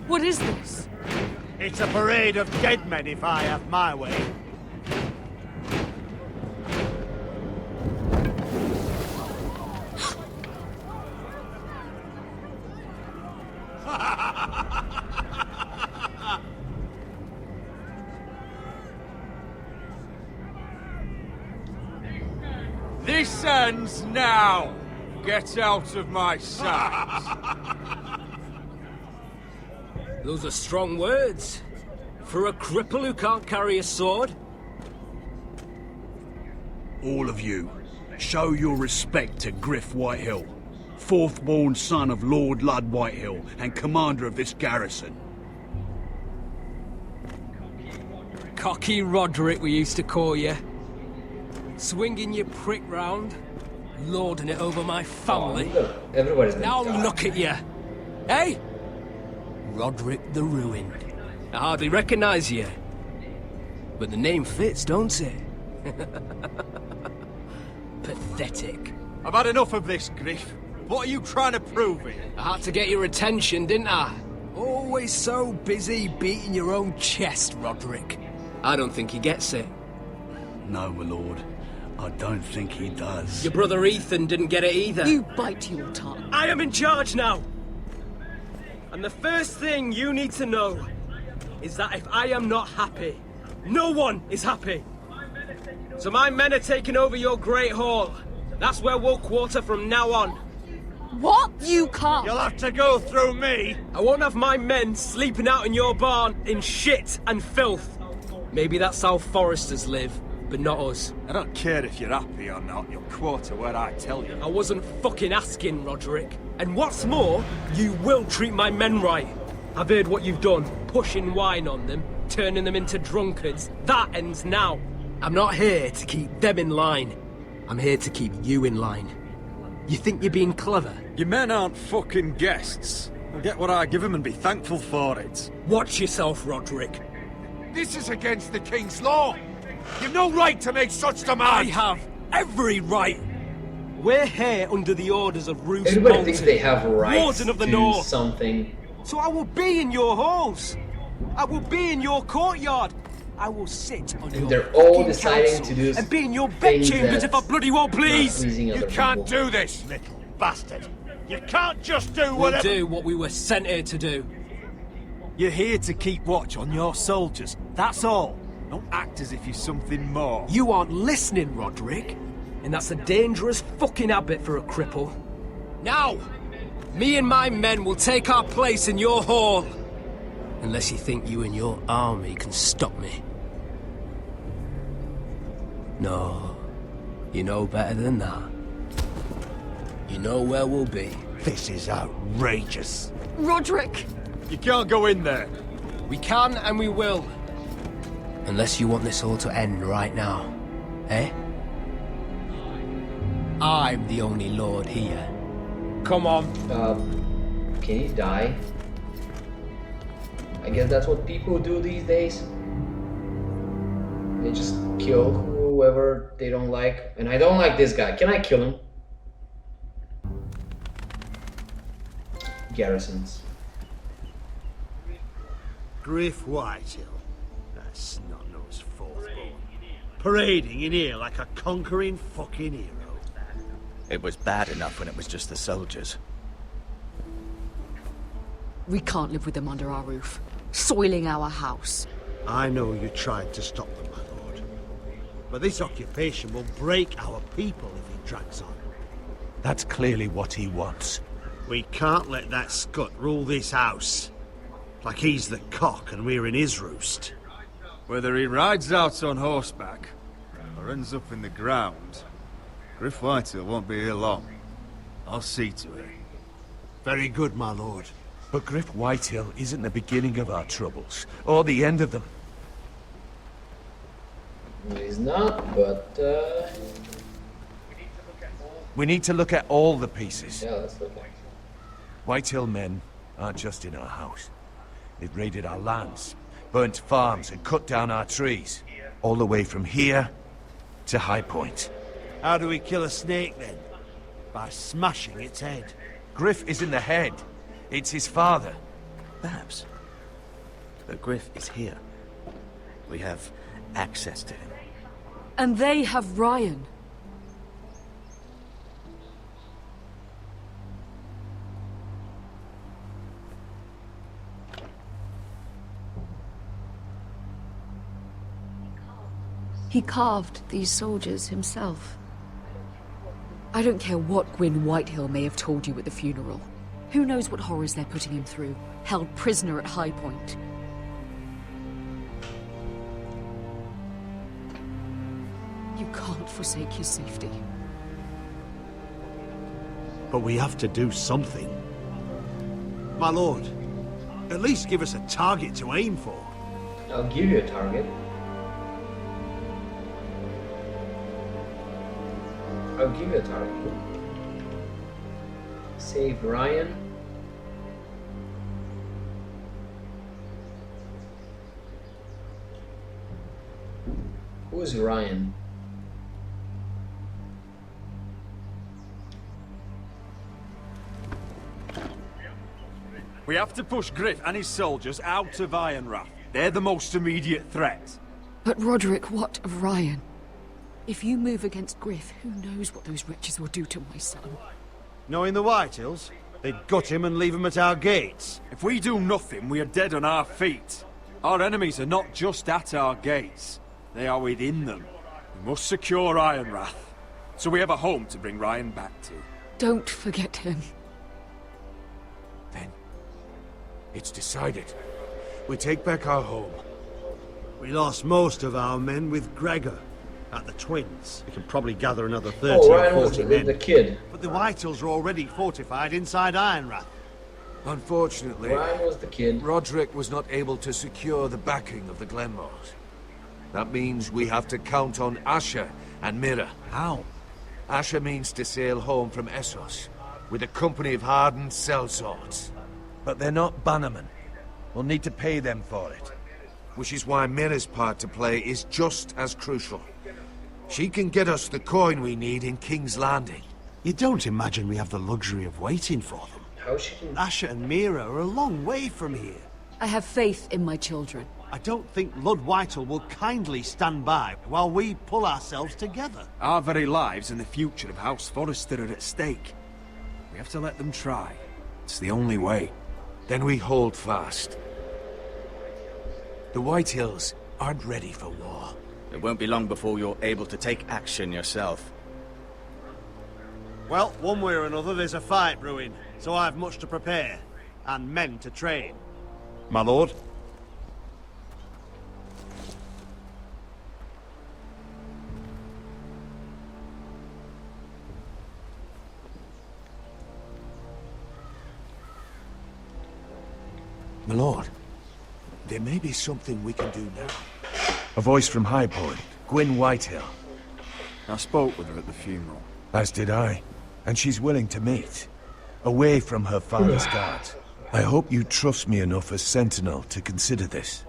What is this?
It's a parade of dead men if I have my way.
This ends now! Get out of my sight!
Those are strong words. For a cripple who can't carry a sword?
All of you,
Show your respect to Griff Whitehill, fourth-born son of Lord Ludd Whitehill and commander of this garrison.
Cocky Roderick, we used to call you. Swinging your prick round, lording it over my family.
Everybody's
now look at you. Hey? Roderick the Ruined. I hardly recognise you. But the name fits, don't it? Pathetic.
I've had enough of this, Griff. What are you trying to prove here?
I had to get your attention, didn't I? Always so busy beating your own chest, Roderick. I don't think he gets it.
No, my lord. I don't think he does.
Your brother Ethan didn't get it either.
You bite your tongue.
I am in charge now. And the first thing you need to know is that if I am not happy, no one is happy. So my men are taking over your Great Hall. That's where we'll quarter from now on.
What? You can't.
You'll have to go through me.
I won't have my men sleeping out in your barn in shit and filth. Maybe that's how Foresters live, but not us.
I don't care if you're happy or not. You'll quarter where I tell you.
I wasn't fucking asking, Roderick. And what's more, you will treat my men right. I've heard what you've done, pushing wine on them, turning them into drunkards. That ends now. I'm not here to keep them in line. I'm here to keep you in line. You think you're being clever?
Your men aren't fucking guests. They'll get what I give them and be thankful for it.
Watch yourself, Roderick.
This is against the King's law. You've no right to make such demands.
I have every right. We're here under the orders of Roose
Everybody
Bolton,
thinks they have rights
Warden of the
to
North.
something.
So I will be in your halls. I will be in your courtyard. I will sit on
And
your
they're all
fucking
deciding
council
to do
and be in your
things
bedchambers if I bloody won't please.
You can't do this, little bastard. You can't just do
We'll
whatever.
do what we were sent here to do.
You're here to keep watch on your soldiers. That's all. Don't act as if you're something more.
You aren't listening, Roderick. And that's a dangerous fucking habit for a cripple. Now, me and my men will take our place in your hall. Unless you think you and your army can stop me. No, you know better than that. You know where we'll be.
This is outrageous.
Roderick!
You can't go in there.
We can and we will. Unless you want this all to end right now. Eh? I'm the only lord here. Come on.
Can he die? I guess that's what people do these days. They just kill whoever they don't like. And I don't like this guy. Can I kill him? Garrisons.
Griff Whitehill. That's snot-nosed fourth-born. Parading in here like a conquering fucking hero.
It was bad enough when it was just the soldiers.
We can't live with them under our roof, soiling our house.
I know you tried to stop them, my lord. But this occupation will break our people if it drags on.
That's clearly what he wants.
We can't let that scut rule this house. Like he's the cock and we're in his roost.
Whether he rides out on horseback or ends up in the ground, Griff Whitehill won't be here long. I'll see to it.
Very good, my lord.
But Griff Whitehill isn't the beginning of our troubles, or the end of them.
He's not, but
We need to look at all the pieces.
yeah, let's look at it.
Whitehill men aren't just in our house. They've raided our lands, burnt farms and cut down our trees. All the way from here to High Point.
How do we kill a snake then? By smashing its head.
Griff isn't the head. It's his father.
Perhaps. But Griff is here. We have access to him.
And they have Ryan.
He carved these soldiers himself.
I don't care what Gwyn Whitehill may have told you at the funeral. Who knows what horrors they're putting him through, held prisoner at High Point. You can't forsake your safety.
but we have to do something. My lord, at least give us a target to aim for.
I'll give you a target. I'll give you a target. Save Ryan. Who is Ryan?
We have to push Griff and his soldiers out of Ironrath. They're the most immediate threat.
But Roderick, what of Ryan? If you move against Griff, who knows what those wretches will do to my son?
Knowing the Whitehills, they'd gut him and leave him at our gates.
If we do nothing, we are dead on our feet. Our enemies are not just at our gates. They are within them. We must secure Ironrath, so we have a home to bring Ryan back to.
Don't forget him.
It's decided. We take back our home.
We lost most of our men with Gregor at the Twins. We can probably gather another 30
Oh,
or
Ryan was
40 men.
the kid.
But the Whitehills are already fortified inside Ironrath.
Unfortunately,
Ryan was the kid.
Roderick was not able to secure the backing of the Glenmores. That means we have to count on Asher and Mira.
How?
Asher means to sail home from Essos with a company of hardened sellswords. But they're not bannermen. We'll need to pay them for it. Which is why Mira's part to play is just as crucial. She can get us the coin we need in King's Landing.
You don't imagine we have the luxury of waiting for them?
How she can...
Asher and Mira are a long way from here.
I have faith in my children.
I don't think Lord Whitehall will kindly stand by while we pull ourselves together.
Our very lives and the future of House Forrester are at stake. We have to let them try. It's the only way.
Then we hold fast. The Whitehills aren't ready for war.
It won't be long before you're able to take action yourself.
Well, one way or another there's a fight brewing, so I've much to prepare, and men to train. My lord?
My lord, there may be something we can do now. A voice from High Point, Gwyn Whitehill.
I spoke with her at the funeral.
As did I. And she's willing to meet. Away from her father's guards. I hope you trust me enough as Sentinel to consider this.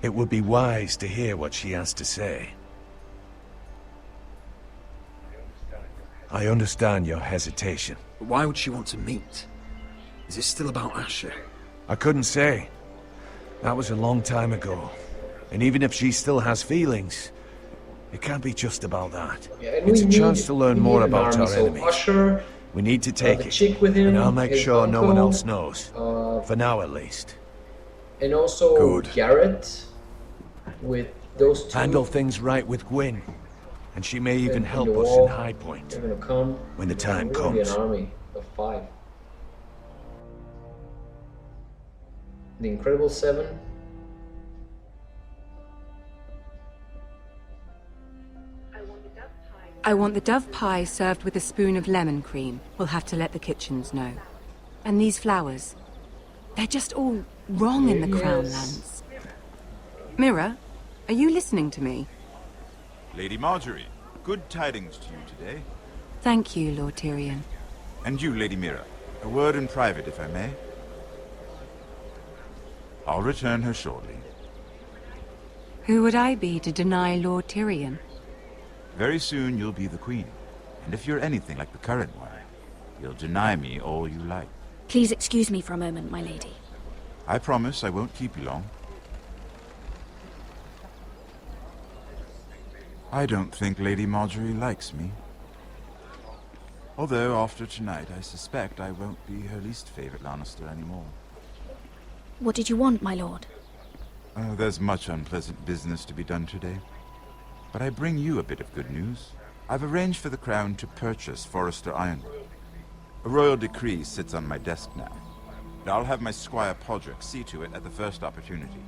It would be wise to hear what she has to say. I understand your hesitation.
But why would she want to meet? Is it still about Asher?
I couldn't say. That was a long time ago. And even if she still has feelings, it can't be just about that.
Yeah,
it's a chance to learn more about our
so
enemies.
Usher,
we need to take
the
it.
chick with him,
and I'll make
his
sure no one
uncle,
else knows. For now, at least.
And also
Good.
Garrett with those two.
Handle things right with Gwyn. And she may even
in
help
the
us
wall.
in High Point.
They're gonna come.
When the time
We're gonna be
comes.
an army of 5. The Incredible 7.
I want the dove pie served with a spoon of lemon cream. We'll have to let the kitchens know. And these flowers. They're just all wrong in the Crown lands. Mira, are you listening to me?
Lady Marjorie, good tidings to you today.
Thank you, Lord Tyrion.
And you, Lady Mira. A word in private, if I may. I'll return her shortly.
Who would I be to deny Lord Tyrion?
Very soon you'll be the queen. And if you're anything like the current one, you'll deny me all you like.
Please excuse me for a moment, my lady.
I promise I won't keep you long. I don't think Lady Marjorie likes me. Although, after tonight, I suspect I won't be her least favorite Lannister anymore.
What did you want, my lord?
Oh, there's much unpleasant business to be done today. But I bring you a bit of good news. I've arranged for the Crown to purchase Forrester Ironwood. A royal decree sits on my desk now. And I'll have my squire Podrick see to it at the first opportunity.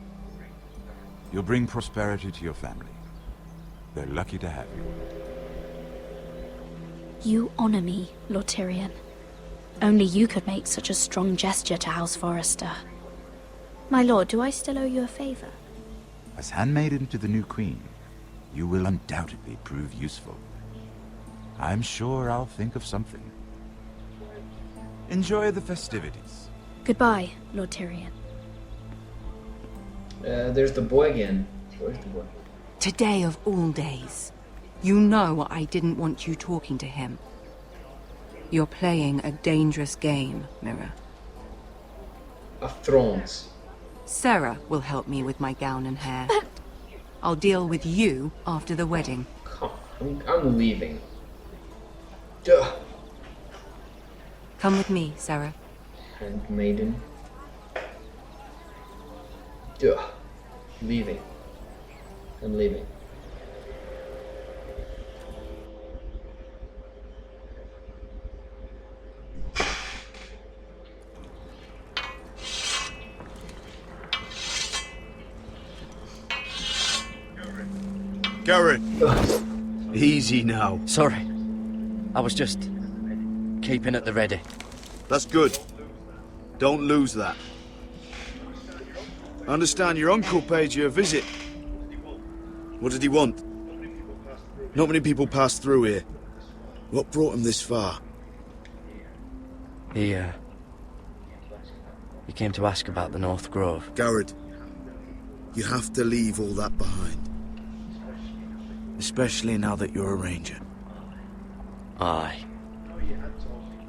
You'll bring prosperity to your family. They're lucky to have you.
You honor me, Lord Tyrion. Only you could make such a strong gesture to House Forrester. My lord, do I still owe you a favor?
As handmaiden to the new queen, you will undoubtedly prove useful. I'm sure I'll think of something. Enjoy the festivities.
Goodbye, Lord Tyrion.
There's the boy again. Where's the boy?
Today of all days. You know I didn't want you talking to him. You're playing a dangerous game, Mirror.
Of Thrones.
Sarah will help me with my gown and hair. I'll deal with you after the wedding.
Come on, I'm leaving. Duh.
Come with me, Sarah.
Handmaiden. Duh. Leaving. I'm leaving.
Garrett! Easy now.
Sorry. I was just keeping at the ready.
That's good. Don't lose that. I understand your uncle paid you a visit. What did he want? Not many people pass through here. What brought him this far?
He came to ask about the North Grove.
Garrett, you have to leave all that behind. Especially now that you're a ranger.
Aye.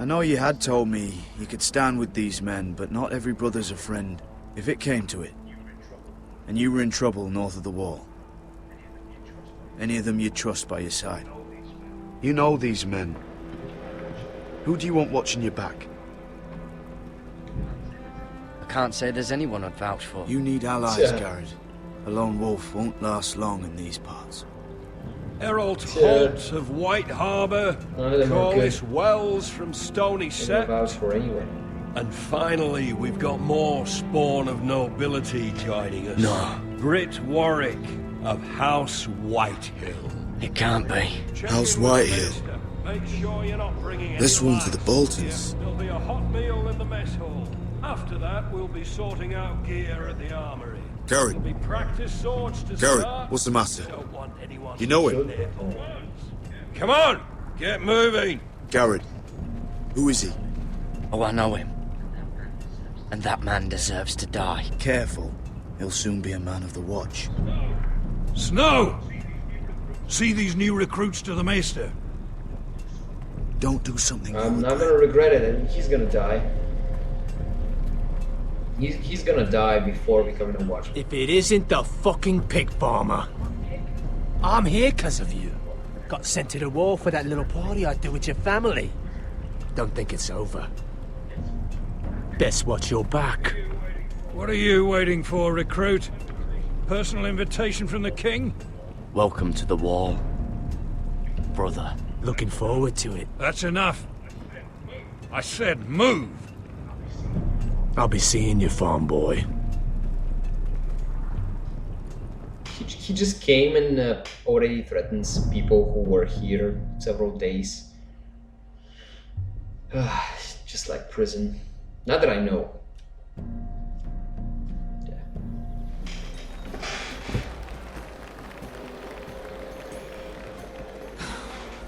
I know you had told me you could stand with these men, but not every brother's a friend, if it came to it. And you were in trouble north of the wall. Any of them you'd trust by your side. You know these men. Who do you want watching your back?
I can't say there's anyone I'd vouch for.
You need allies, Garrett. A lone wolf won't last long in these parts.
Errol Holt of White Harbour, Corliss Wells from Stony Set. And finally, we've got more spawn of nobility joining us.
No.
Britt Warwick of House Whitehill.
It can't be.
House Whitehill.
Make sure you're not bringing
This one's to the Boltons.
There'll be a hot meal in the mess hall. After that, we'll be sorting out gear at the armory.
Garrett.
There'll be practice swords to
Garrett,
start.
what's the matter?
Don't want anyone
You know
to
him?
sit there for once. Come on, get moving.
Garrett. Who is he?
Oh, I know him. And that man deserves to die.
Careful. He'll soon be a man of the watch.
Snow! See these new recruits to the Maester?
Don't do something.
I'm not gonna regret it, and he's gonna die. He's gonna die before becoming a watchman.
If it isn't the fucking pig farmer. I'm here because of you. Got sent to the war for that little party I did with your family. Don't think it's over. Best watch your back.
What are you waiting for, recruit? Personal invitation from the king?
Welcome to the wall, brother.
Looking forward to it.
That's enough. I said move.
I'll be seeing you, farm boy.
He just came and already threatens people who were here several days. Just like prison. Not that I know.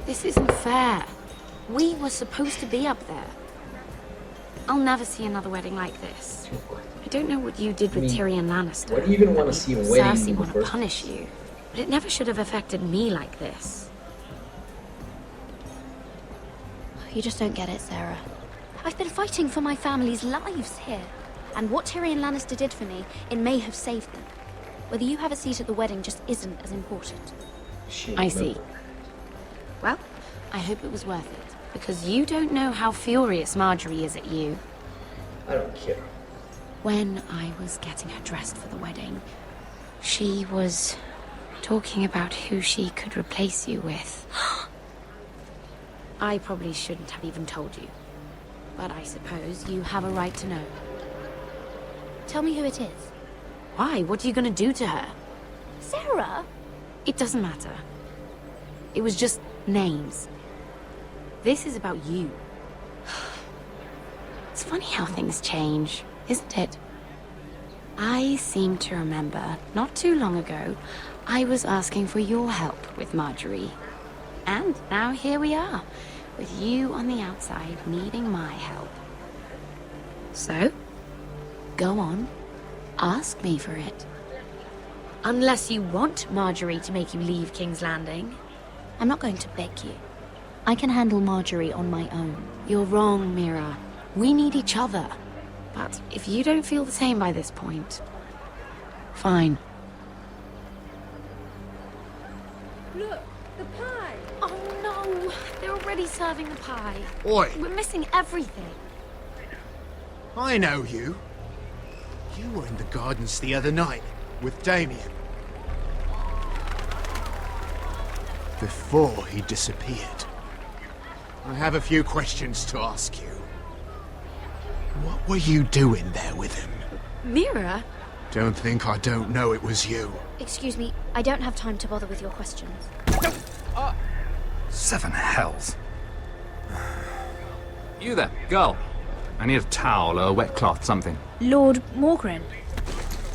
This isn't fair. We were supposed to be up there. I'll never see another wedding like this. I don't know what you did with Tyrion Lannister.
Why do you even want to see a wedding?
Cersei want to punish you, but it never should have affected me like this.
You just don't get it, Sarah. I've been fighting for my family's lives here. And what Tyrion Lannister did for me, it may have saved them. Whether you have a seat at the wedding just isn't as important.
I see. Well, I hope it was worth it, because you don't know how furious Marjorie is at you.
I don't care.
When I was getting her dressed for the wedding, she was talking about who she could replace you with. I probably shouldn't have even told you, but I suppose you have a right to know.
Tell me who it is.
Why? What are you going to do to her?
Sarah?
It doesn't matter. It was just names. This is about you. It's funny how things change, isn't it? I seem to remember, not too long ago, I was asking for your help with Marjorie. And now here we are, with you on the outside needing my help. So, go on, ask me for it. Unless you want Marjorie to make you leave King's Landing.
I'm not going to beg you. I can handle Marjorie on my own.
You're wrong, Mira. We need each other. But if you don't feel the same by this point, fine.
Look, the pie!
Oh no! They're already serving the pie.
Oi!
We're missing everything.
I know you. You were in the gardens the other night with Damien. Before he disappeared. I have a few questions to ask you. What were you doing there with him?
Mira?
Don't think I don't know it was you.
Excuse me, I don't have time to bother with your questions.
Seven hells. You there, girl. I need a towel or a wet cloth, something.
Lord Morgren.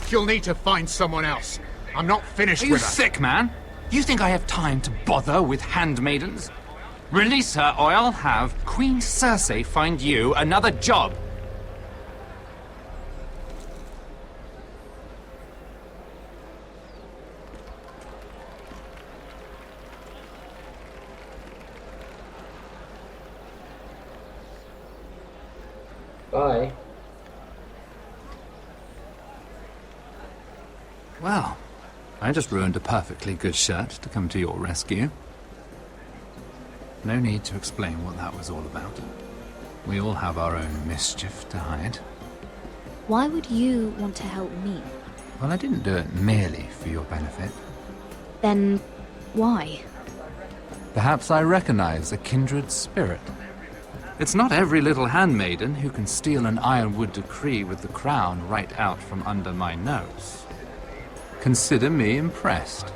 You'll need to find someone else. I'm not finished
Are you
with her.
sick, man? You think I have time to bother with handmaidens? Release her, or I'll have Queen Cersei find you another job.
Bye.
Well, I just ruined a perfectly good shirt to come to your rescue. No need to explain what that was all about. We all have our own mischief to hide.
Why would you want to help me?
Well, I didn't do it merely for your benefit.
Then, why?
Perhaps I recognize a kindred spirit. It's not every little handmaiden who can steal an ironwood decree with the crown right out from under my nose. Consider me impressed.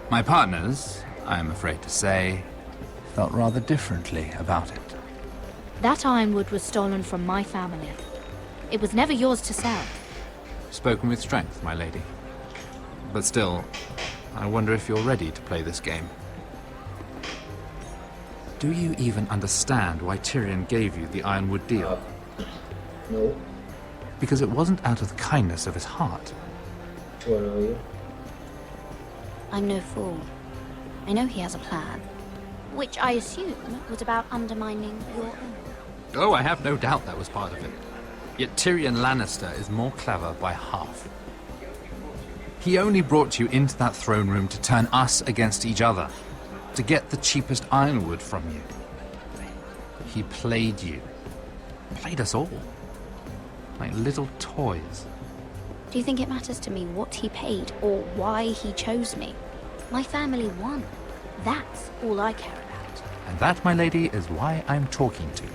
My partners, I am afraid to say, felt rather differently about it.
That ironwood was stolen from my family. It was never yours to sell.
Spoken with strength, my lady. But still, I wonder if you're ready to play this game. Do you even understand why Tyrion gave you the ironwood deal?
No.
Because it wasn't out of the kindness of his heart.
Do I know you?
I'm no fool. I know he has a plan. Which I assume was about undermining your own.
Oh, I have no doubt that was part of it. Yet Tyrion Lannister is more clever by half. He only brought you into that throne room to turn us against each other, to get the cheapest ironwood from you. He played you. Played us all. Like little toys.
Do you think it matters to me what he paid or why he chose me? My family won. That's all I care about.
And that, my lady, is why I'm talking to you.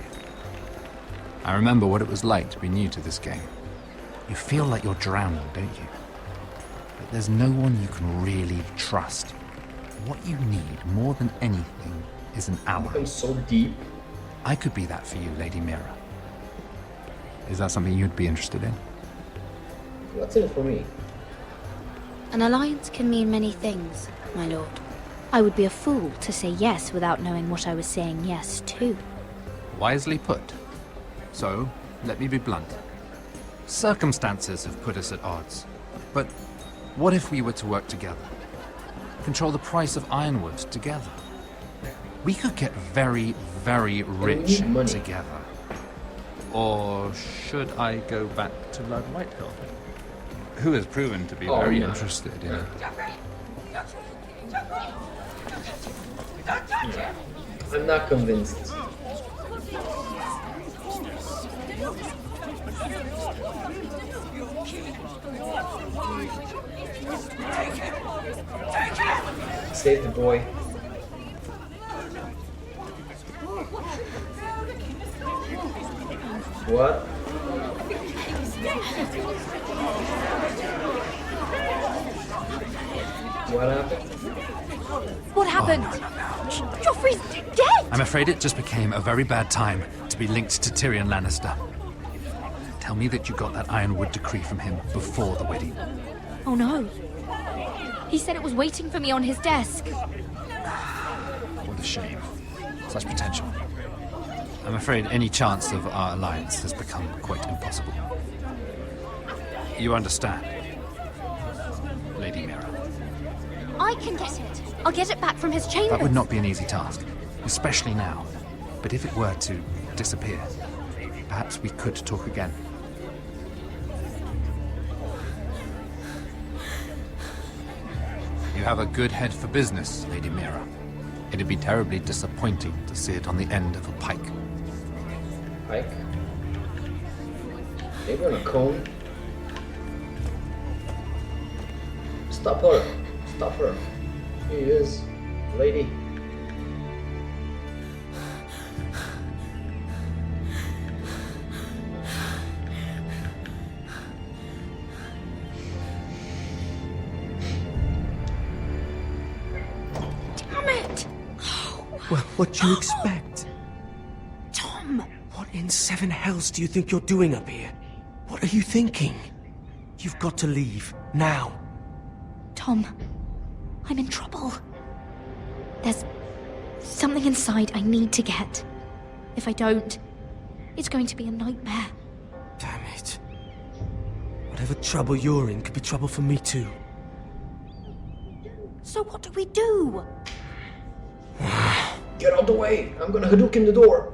I remember what it was like to be new to this game. You feel like you're drowning, don't you? But there's no one you can really trust. What you need more than anything is an ally.
I'm so deep.
I could be that for you, Lady Mira. Is that something you'd be interested in?
What's in it for me?
An alliance can mean many things, my lord. I would be a fool to say yes without knowing what I was saying yes to.
Wisely put. So, let me be blunt. Circumstances have put us at odds. But what if we were to work together? Control the price of ironwood together? We could get very, very rich together. Or should I go back to Lord Whitehill? Who has proven to be very interested in it.
I'm not convinced. Save the boy. What? What happened?
What happened? Joffrey's dead!
I'm afraid it just became a very bad time to be linked to Tyrion Lannister. Tell me that you got that Ironwood decree from him before the wedding.
Oh no. He said it was waiting for me on his desk.
What a shame. Such potential. I'm afraid any chance of our alliance has become quite impossible. You understand, Lady Mira?
I can get it. I'll get it back from his chambers.
That would not be an easy task, especially now. But if it were to disappear, perhaps we could talk again. You have a good head for business, Lady Mira. It'd be terribly disappointing to see it on the end of a pike.
Pike? Maybe on a cone? Stop her! Stop her! Here he is, lady.
Well, what do you expect?
Tom!
What in seven hells do you think you're doing up here? What are you thinking? You've got to leave, now.
Tom, I'm in trouble. There's something inside I need to get. If I don't, it's going to be a nightmare.
Damn it. Whatever trouble you're in could be trouble for me too.
So what do we do?
Get out the way! I'm gonna Hadouken the door!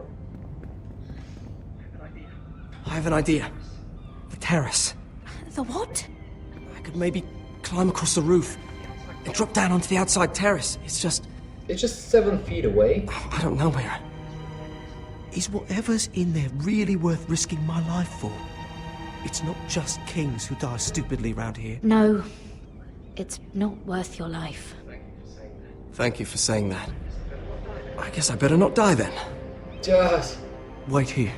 I have an idea. The terrace.
The what?
I could maybe climb across the roof and drop down onto the outside terrace. It's just
7 feet away.
I don't know, Mira. Is whatever's in there really worth risking my life for? It's not just kings who die stupidly round here.
No, it's not worth your life.
Thank you for saying that. I guess I better not die then.
Just
wait here.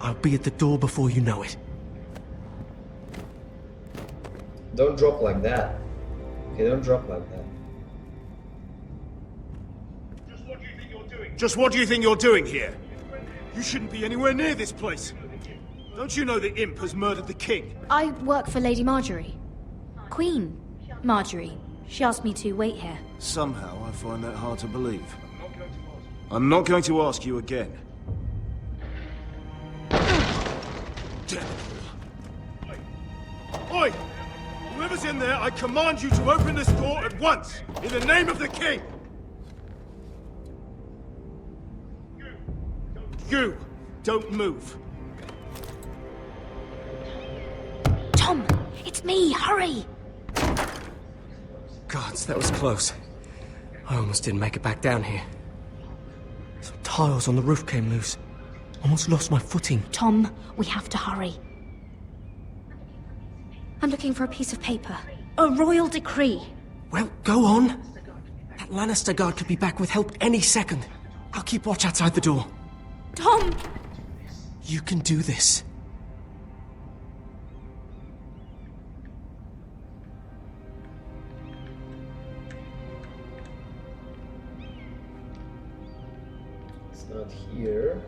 I'll be at the door before you know it.
Don't drop like that. Okay, don't drop like that.
Just what do you think you're doing here? You shouldn't be anywhere near this place. Don't you know the imp has murdered the king?
I work for Lady Marjorie. Queen Marjorie. She asked me to wait here.
Somehow I find that hard to believe. I'm not going to ask you again.
Oi! Whoever's in there, I command you to open this door at once! In the name of the king! You! Don't move!
Tom! It's me! Hurry!
Gods, that was close. I almost didn't make it back down here. Some tiles on the roof came loose. Almost lost my footing.
Tom, we have to hurry. I'm looking for a piece of paper. A royal decree.
Well, go on. That Lannister guard could be back with help any second. I'll keep watch outside the door.
Tom!
You can do this.
It's not here.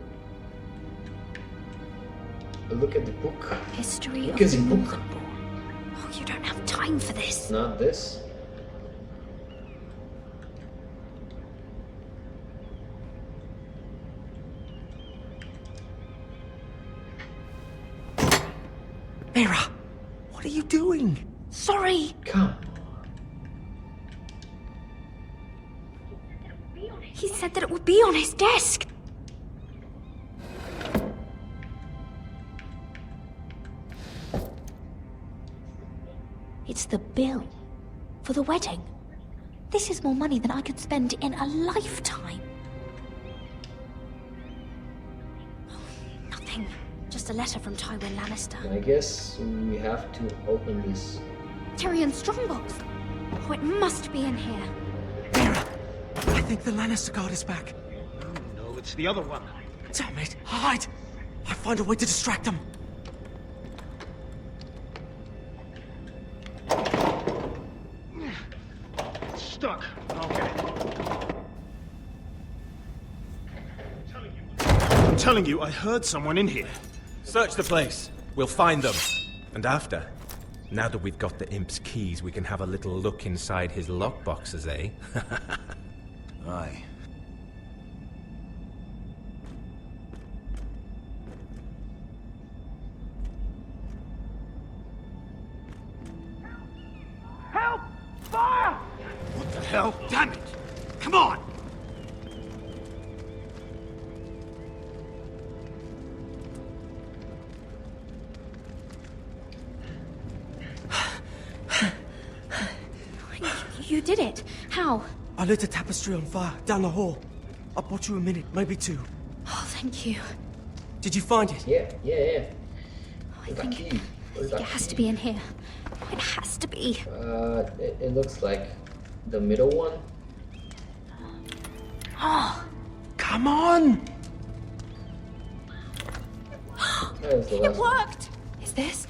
Look at the book.
History
Look
of
at the book.
Oh, you don't have time for this.
Not this.
Mira, what are you doing?
Sorry.
Come.
He said that it would be on his desk. It's the bill for the wedding. This is more money than I could spend in a lifetime. Nothing. Just a letter from Tywin Lannister.
I guess we have to open this.
Tyrion's strongbox. Oh, it must be in here.
Mira, I think the Lannister guard is back.
No, it's the other one.
Damn it, hide! I'll find a way to distract them.
Stuck. Okay. I'm telling you, I heard someone in here.
Search the place. We'll find them. And after, now that we've got the imp's keys, we can have a little look inside his lockboxes, eh?
Aye.
Help! Fire! What the hell? Damn it! Come on!
You did it. How?
I lit a tapestry on fire down the hall. I bought you a minute, maybe two.
Oh, thank you.
Did you find it?
Yeah.
I think it has to be in here. It has to be.
It looks like the middle one.
Oh.
Come on!
It worked! Is this?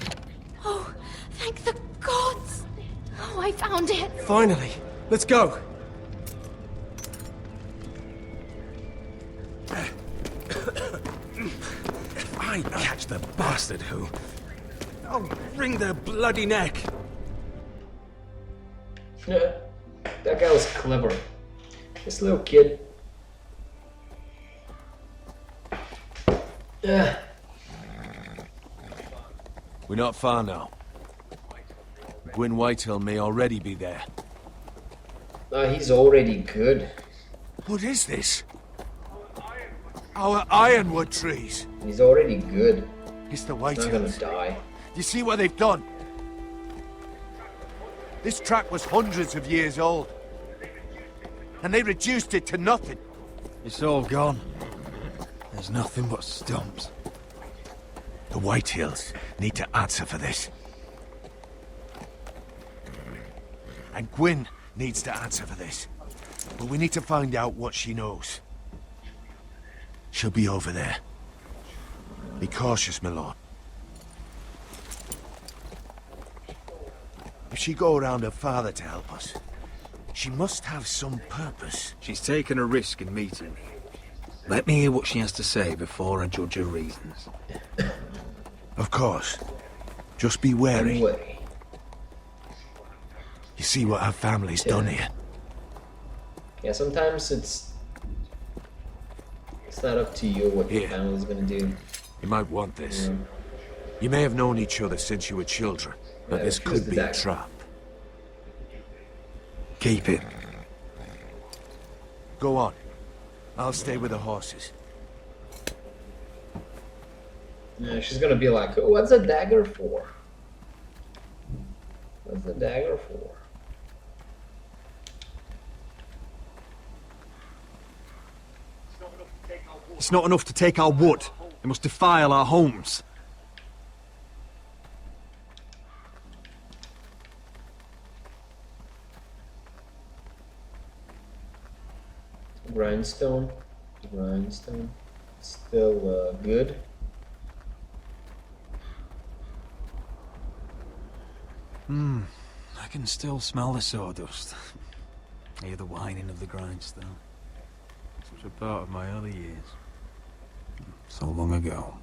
Oh, thank the gods! Oh, I found it!
Finally! Let's go!
If I catch the bastard who... I'll wring their bloody neck!
Yeah, that guy was clever. This little kid. Yeah.
We're not far now. Gwyn Whitehill may already be there.
He's already good.
What is this? Our ironwood trees.
He's already good.
It's the
He's not gonna
Whitehills.
die.
You see what they've done? This track was hundreds of years old. And they reduced it to nothing.
It's all gone. There's nothing but stumps.
The Whitehills need to answer for this. And Gwyn needs to answer for this. But we need to find out what she knows. She'll be over there. Be cautious, my lord. If she go around her father to help us, she must have some purpose.
She's taken a risk in meeting me. Let me hear what she has to say before I judge her reasons.
Of course. Just be wary.
Anyway.
You see what her family's done here.
Yeah, sometimes it's not up to you what your family's gonna do.
You might want this. You may have known each other since you were children, but
Yeah,
this
choose
could
the
be a
dagger.
trap.
Keep it.
Go on. I'll stay with the horses.
Yeah, she's gonna be like, "Oh, what's a dagger for? What's the dagger for?"
It's not enough to take our wood. It must defile our homes.
Grindstone. Still good.
I can still smell the sawdust. Hear the whining of the grindstone. Such a part of my early years. So long ago.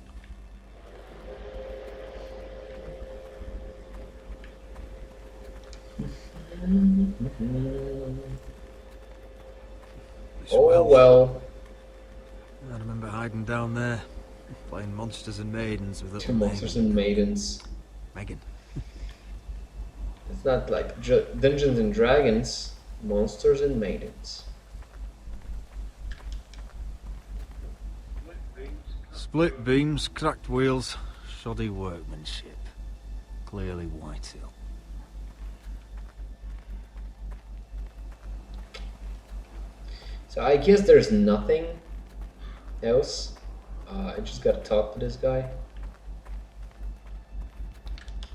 Oh well.
I remember hiding down there, playing monsters and maidens with
Two monsters and maidens.
Megan.
It's not like Dungeons and Dragons. Monsters and maidens.
Split beams, cracked wheels, shoddy workmanship. Clearly Whitehill.
So I guess there's nothing else. I just gotta talk to this guy.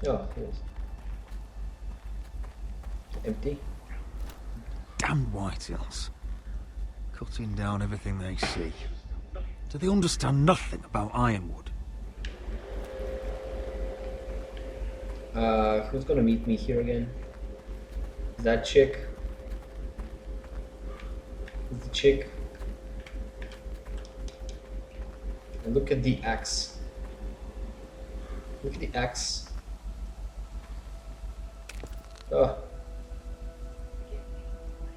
Oh, here it is. Empty.
Damn Whitehills. Cutting down everything they see. Do they understand nothing about Ironwood?
Who's gonna meet me here again? Is that chick? Is the chick? And look at the axe. Look at the axe. Oh.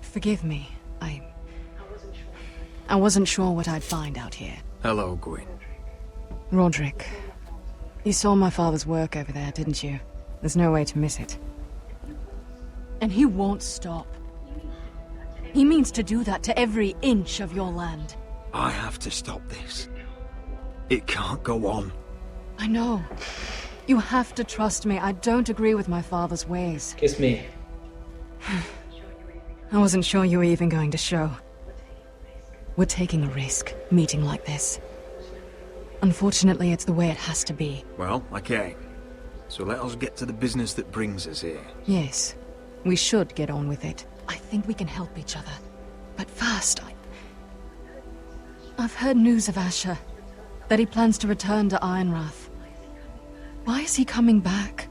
Forgive me. I wasn't sure what I'd find out here.
Hello, Gwyn.
Roderick, you saw my father's work over there, didn't you? There's no way to miss it. And he won't stop. He means to do that to every inch of your land.
I have to stop this. It can't go on.
I know. You have to trust me. I don't agree with my father's ways.
Kiss me.
I wasn't sure you were even going to show. We're taking a risk, meeting like this. Unfortunately, it's the way it has to be.
Well, okay. So let us get to the business that brings us here.
Yes, we should get on with it. I think we can help each other. But first, I've heard news of Asher. That he plans to return to Ironrath. Why is he coming back?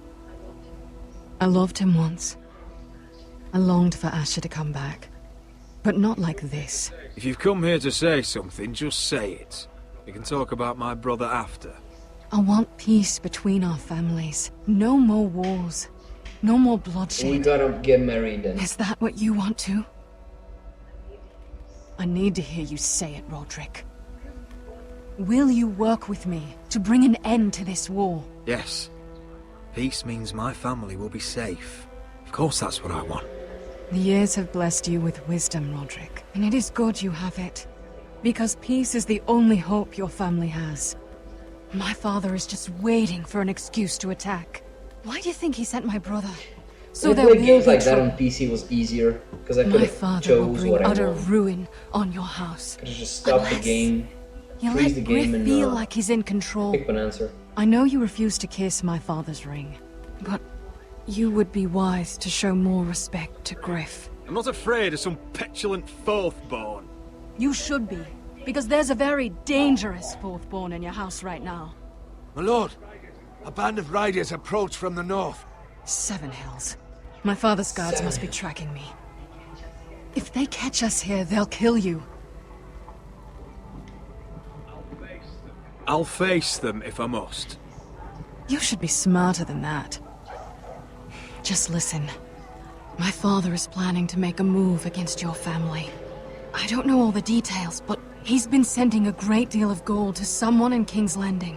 I loved him once. I longed for Asher to come back. But not like this.
If you've come here to say something, just say it. We can talk about my brother after.
I want peace between our families. No more wars. No more bloodshed.
We gotta get married then.
Is that what you want to? I need to hear you say it, Roderick. Will you work with me to bring an end to this war?
Yes. Peace means my family will be safe. Of course that's what I want.
The years have blessed you with wisdom, Roderick. And it is good you have it. Because peace is the only hope your family has. My father is just waiting for an excuse to attack. Why do you think he sent my brother? So there will be
games like that on PC was easier because I could have chose what I
utter
want.
ruin on your house.
Could have just stopped the game,
You
freeze
let
the game,
Griff
and
feel like he's in control.
pick an answer.
I know you refused to kiss my father's ring, but you would be wise to show more respect to Griff.
I'm not afraid of some petulant fourth-born.
You should be, because there's a very dangerous fourth-born in your house right now.
My lord, a band of riders approach from the north.
7 Hills. My father's guards must be tracking me. If they catch us here, they'll kill you.
I'll face them if I must.
You should be smarter than that. Just listen. My father is planning to make a move against your family. I don't know all the details, but he's been sending a great deal of gold to someone in King's Landing.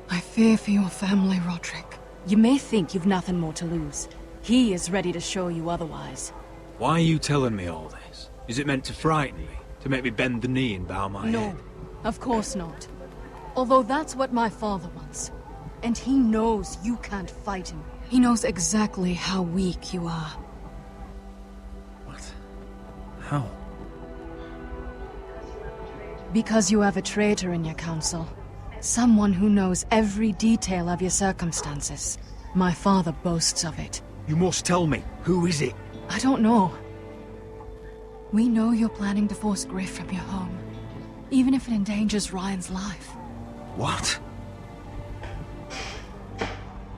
I fear for your family, Roderick. You may think you've nothing more to lose. He is ready to show you otherwise.
Why are you telling me all this? Is it meant to frighten me? To make me bend the knee and bow my head?
No, of course not. Although that's what my father wants. And he knows you can't fight him. He knows exactly how weak you are.
How?
Because you have a traitor in your council. Someone who knows every detail of your circumstances. My father boasts of it.
You must tell me. Who is it?
I don't know. We know you're planning to force Griff from your home. Even if it endangers Ryan's life.
What?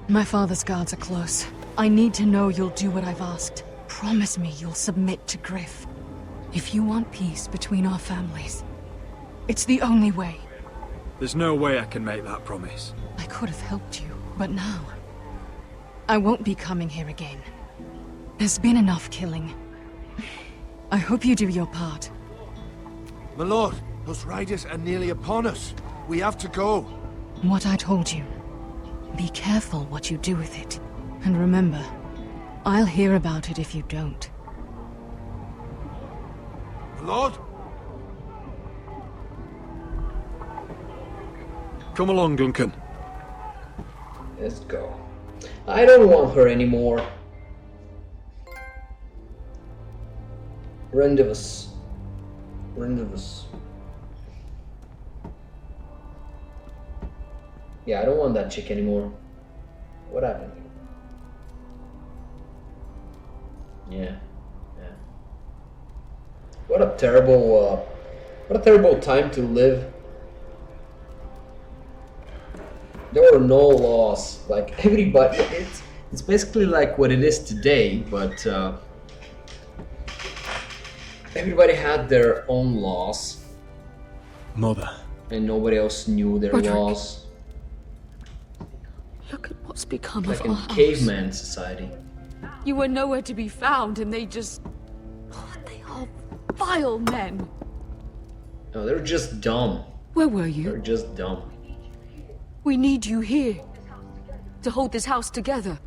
My father's guards are close. I need to know you'll do what I've asked. Promise me you'll submit to Griff. If you want peace between our families, it's the only way.
There's no way I can make that promise.
I could have helped you, but now, I won't be coming here again. There's been enough killing. I hope you do your part.
My lord, those riders are nearly upon us. We have to go.
What I told you. Be careful what you do with it. And remember, I'll hear about it if you don't.
My lord?
Come along, Duncan.
Let's go. I don't want her anymore. Rendezvous. Yeah, I don't want that chick anymore. What happened? Yeah. What a terrible time to live. There were no laws. Like everybody, it's basically like what it is today, but everybody had their own laws.
Mother.
And nobody else knew their laws.
Look
What's become
like
of
in
our house?
caveman society.
You were nowhere to be found, and they just... Oh, they are vile men.
No, they're just dumb.
Where were you?
They're just dumb.
We need you here. To hold this house together.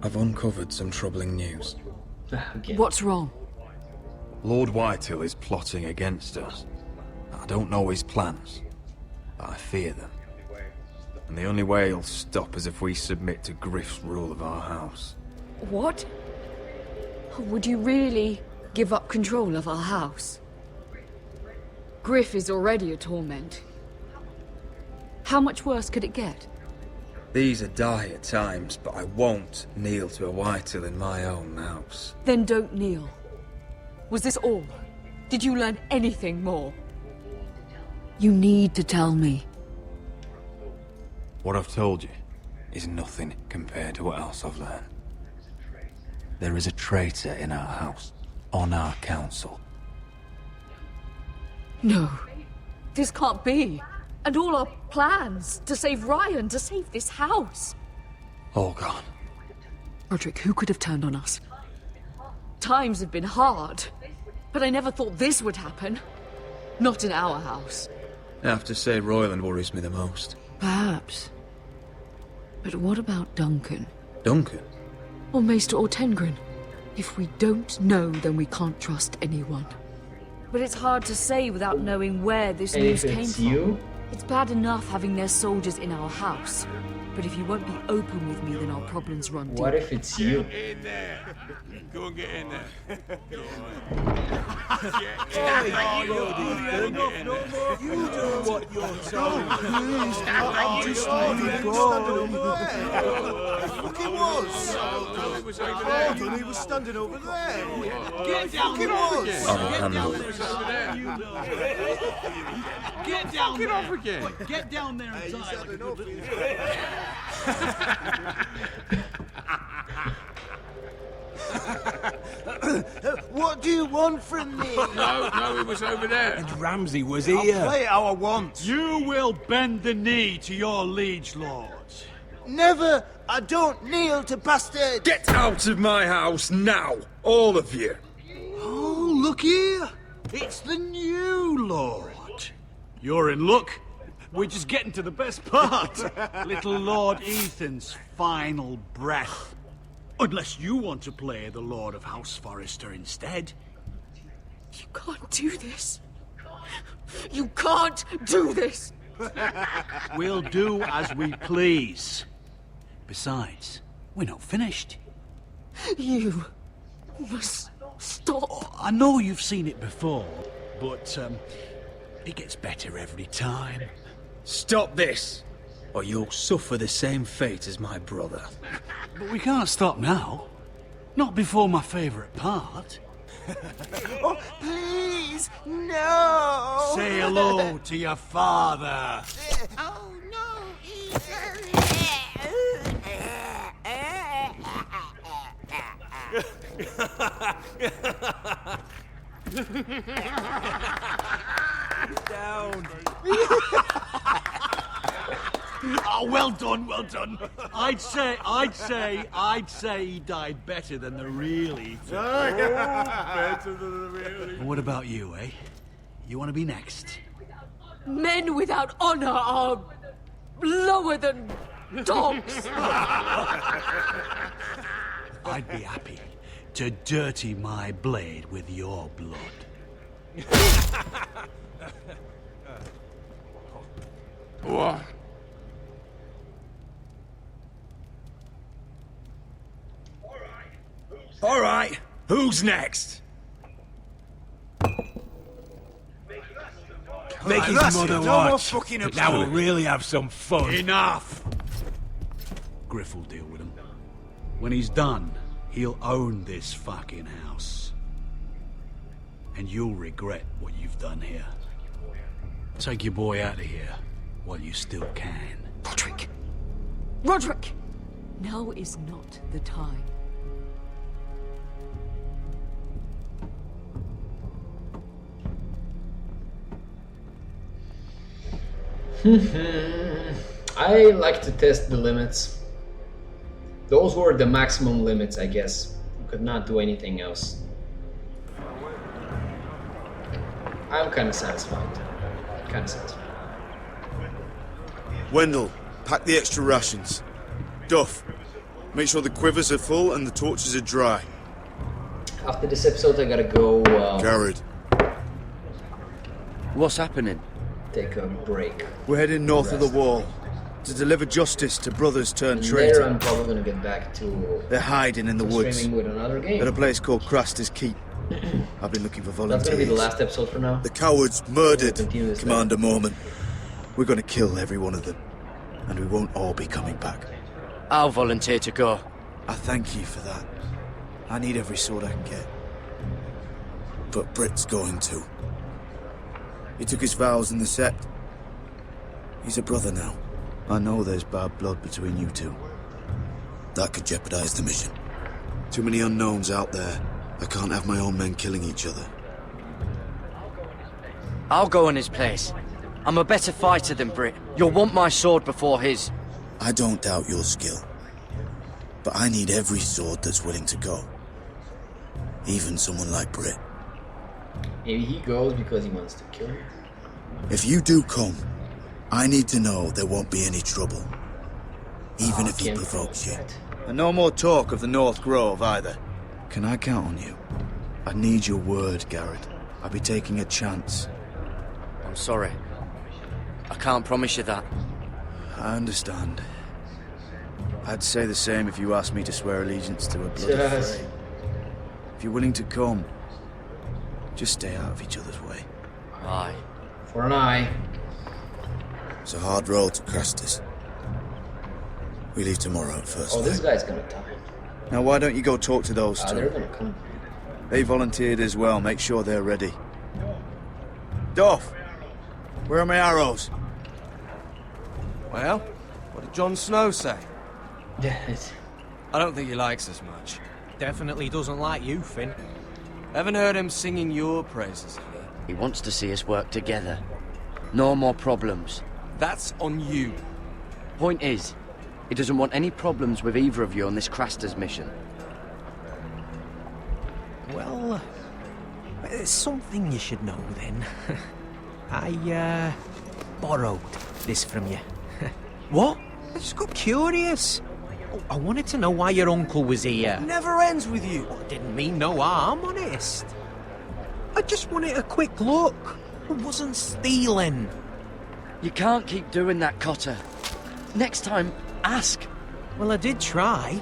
I've uncovered some troubling news.
What's wrong?
Lord Whitehill is plotting against us. I don't know his plans, but I fear them. And the only way he'll stop is if we submit to Griff's rule of our house.
What? Would you really give up control of our house? Griff is already a torment. How much worse could it get?
These are dire times, but I won't kneel to a Whitehill in my own house.
Then don't kneel. Was this all? Did you learn anything more? You need to tell me.
What I've told you is nothing compared to what else I've learned. There is a traitor in our house, on our council.
No. This can't be. And all our plans to save Ryan, to save this house.
All gone.
Roderick, who could have turned on us? Times have been hard, but I never thought this would happen. Not in our house.
I have to say Royland worries me the most.
Perhaps. But what about Duncan?
Duncan?
Or Maester or Tengrin? If we don't know, then we can't trust anyone. But it's hard to say without knowing where this news came from. It's bad enough having their soldiers in our house. But if you won't be open with me, then our problems run deep.
What if it's you?
Get in there. Go and get in there.
You do what you're told. I'm just leaving. Fucking was. I thought he was standing over there.
Get down there.
I'll handle it.
Get down there. Off again.
Get down there and die.
What do you want from me?
No, it was over there.
And Ramsay was
I'll
here.
play how I want.
You will bend the knee to your liege lord.
Never. I don't kneel to bastards.
Get out of my house now, all of you.
Oh, look here. It's the new lord. You're in luck. We're just getting to the best part. Little Lord Ethan's final breath. Unless you want to play the Lord of House Forrester instead.
You can't do this. You can't do this.
We'll do as we please. Besides, we're not finished.
You must stop.
Oh, I know you've seen it before, but it gets better every time.
Stop this, or you'll suffer the same fate as my brother.
But we can't stop now. Not before my favourite part.
Oh, please, no!
Say hello to your father.
Oh, no,
Down. Oh, well done, well done. I'd say he died better than the real Ethan.
Better than the real.
What about you, eh? You want to be next?
Men without honor are lower than dogs.
I'd be happy to dirty my blade with your blood.
What?
All right, who's next?
Make his
that's
mother
it. No more
watch.
fucking up.
Now we'll really have some fun.
Enough! Griff will deal with him. When he's done, he'll own this fucking house. And you'll regret what you've done here. Take your boy out of here while you still can.
Roderick! Roderick! Now is not the time.
I like to test the limits. Those were the maximum limits, I guess. You could not do anything else. I'm kind of satisfied.
Wendell, pack the extra rations. Duff, make sure the quivers are full and the torches are dry.
After this episode, I gotta go.
Jared.
What's happening?
Take a break.
We're heading north of the wall to deliver justice to brothers turned
And
traitor.
later, I'm probably gonna get back to.
They're hiding in the woods
streaming with another game.
at a place called Craster's Keep. I've been looking for volunteers.
That's gonna be the last episode for now.
The cowards murdered
We'll
Commander Mormon. We're gonna kill every one of them, and we won't all be coming back.
I'll volunteer to go.
I thank you for that. I need every sword I can get. But Britt's going too. He took his vows in the sect. He's a brother now. I know there's bad blood between you two. That could jeopardize the mission. Too many unknowns out there. I can't have my own men killing each other.
I'll go in his place. I'm a better fighter than Britt. You'll want my sword before his.
I don't doubt your skill. But I need every sword that's willing to go. Even someone like Britt.
Maybe he goes because he wants to kill you.
If you do come, I need to know there won't be any trouble. Even if he provokes you. And no more talk of the North Grove either. Can I count on you? I need your word, Garrett. I'll be taking a chance.
I'm sorry. I can't promise you that.
I understand. I'd say the same if you asked me to swear allegiance to a bloody
Yes.
fray. If you're willing to come, just stay out of each other's way.
Aye.
For an eye.
It's a hard road to Craster's. We leave tomorrow at first.
Oh, this guy's gonna die.
Now why don't you go talk to those two?
They're gonna come.
They volunteered as well. Make sure they're ready. Duff, where are my arrows?
Well, what did Jon Snow say?
Yes.
I don't think he likes us much.
Definitely doesn't like you, Finn.
Haven't heard him singing your praises.
He wants to see us work together. No more problems.
That's on you.
Point is, he doesn't want any problems with either of you on this Craster's mission.
Well, there's something you should know then. I borrowed this from you.
What?
I just got curious. I wanted to know why your uncle was here.
Never ends with you.
I didn't mean no harm, honest. I just wanted a quick look. I wasn't stealing.
You can't keep doing that, Cotter. Next time, ask.
Well, I did try.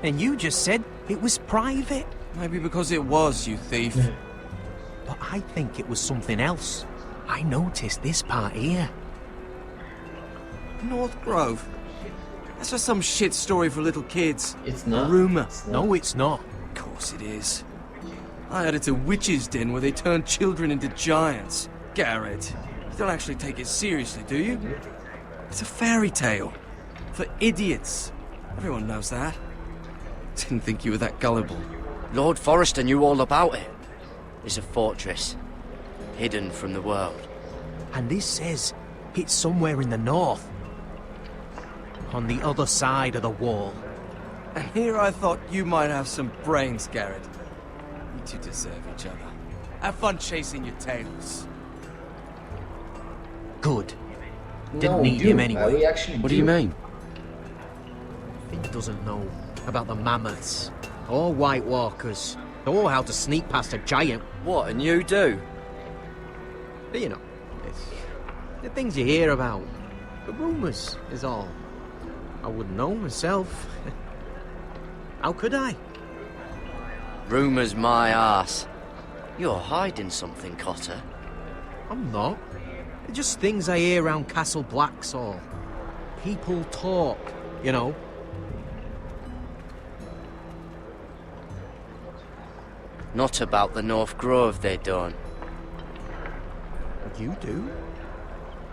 And you just said it was private.
Maybe because it was, you thief.
But I think it was something else. I noticed this part here.
North Grove? That's just some shit story for little kids.
It's not.
A rumor.
No, it's not.
Of course it is. I heard it's a witch's den where they turn children into giants. Garrett, you don't actually take it seriously, do you? It's a fairy tale. For idiots. Everyone knows that. Didn't think you were that gullible.
Lord Forrester knew all about it. It's a fortress, hidden from the world.
And this says it's somewhere in the north. On the other side of the wall.
And here I thought you might have some brains, Garrett. You two deserve each other. Have fun chasing your tails.
Good. Didn't need him anyway.
We actually
What do you mean?
Finn doesn't know about the mammoths, or White Walkers, or how to sneak past a giant.
What, and you do?
You know, it's the things you hear about. The rumours is all. I wouldn't know myself. How could I?
Rumours my arse. You're hiding something, Cotter.
I'm not. They're just things I hear around Castle Blacksall. People talk, you know.
Not about the North Grove, they don't.
You do?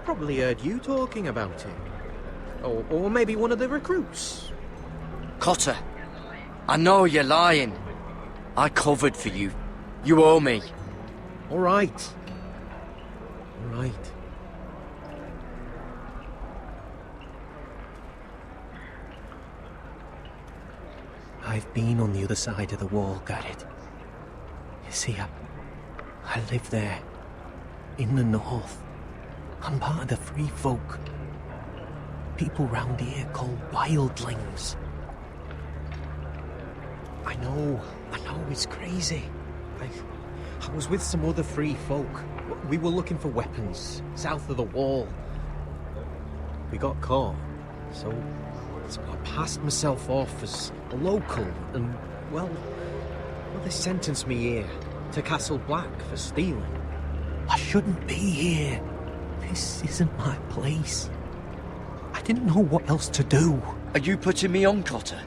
Probably heard you talking about it. Or maybe one of the recruits.
Cotter, I know you're lying. I covered for you. You owe me.
All right. All right. I've been on the other side of the wall, Garrett. You see, I live there, in the north. I'm part of the free folk. People round here called wildlings. I know, it's crazy. I was with some other free folk. We were looking for weapons, south of the wall. We got caught, so I passed myself off as a local, and, well, they sentenced me here, to Castle Black, for stealing. I shouldn't be here. This isn't my place. I didn't know what else to do.
Are you putting me on, Cotter?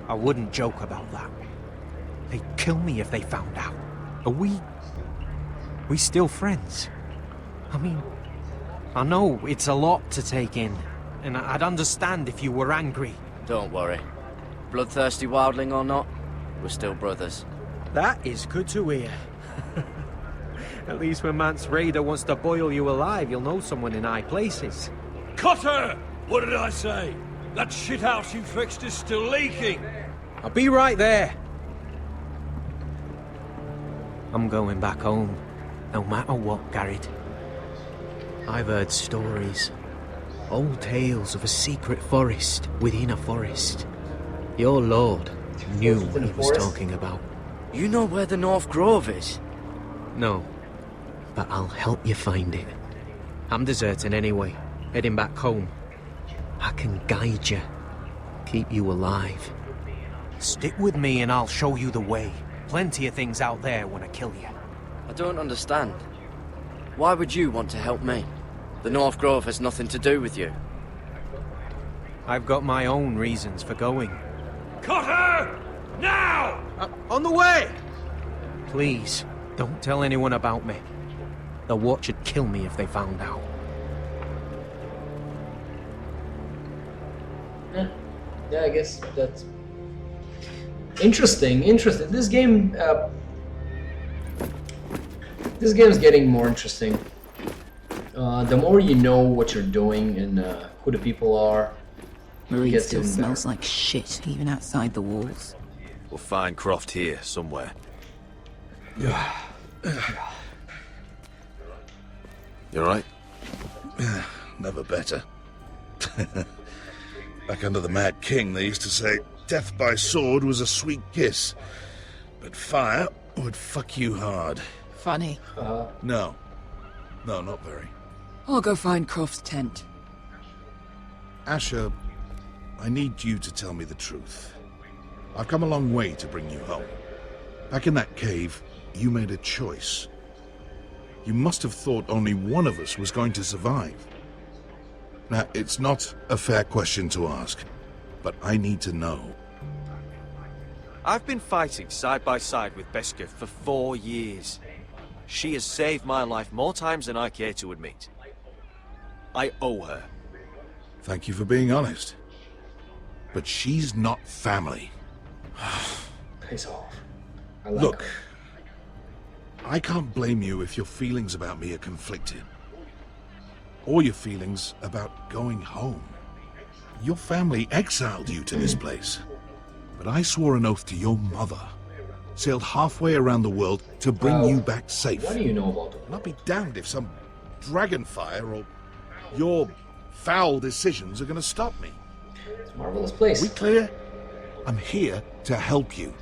I wouldn't joke about that. They'd kill me if they found out. Are we still friends? I mean, I know it's a lot to take in, and I'd understand if you were angry.
Don't worry. Bloodthirsty wildling or not, we're still brothers.
That is good to hear. At least when Mance Raider wants to boil you alive, you'll know someone in high places.
Cotter! What did I say? That shithouse you fixed is still leaking!
I'll be right there. I'm going back home, no matter what, Garrett. I've heard stories. Old tales of a secret forest within a forest. Your lord knew what he was talking about.
You know where the North Grove is?
No, but I'll help you find it. I'm deserting anyway, heading back home. I can guide you, keep you alive. Stick with me and I'll show you the way. Plenty of things out there want to kill you.
I don't understand. Why would you want to help me? The North Grove has nothing to do with you.
I've got my own reasons for going.
Cotter! Now!
On the way! Please, don't tell anyone about me. The Watch would kill me if they found out.
Yeah, I guess that's interesting. This game, this game's getting more interesting. The more you know what you're doing and who the people are,
Marie
gets
still
even
smells
better.
like shit, even outside the walls.
We'll find Croft here, somewhere.
Yeah.
You alright?
Never better. Back under the Mad King, they used to say death by sword was a sweet kiss, but fire would fuck you hard.
Funny.
No, not very.
I'll go find Croft's tent.
Asher, I need you to tell me the truth. I've come a long way to bring you home. Back in that cave, you made a choice. You must have thought only one of us was going to survive. Now, it's not a fair question to ask, but I need to know.
I've been fighting side by side with Besketh for 4 years. She has saved my life more times than I care to admit. I owe her.
Thank you for being honest. But she's not family.
Piss off. I like
Look,
her.
I can't blame you if your feelings about me are conflicted. Or your feelings about going home. Your family exiled you to this place. But I swore an oath to your mother. Sailed halfway around the world to bring you back safe.
What do you know about it?
And I'll be damned if some dragonfire or your foul decisions are going to stop me.
It's a marvelous place.
We clear? I'm here to help you.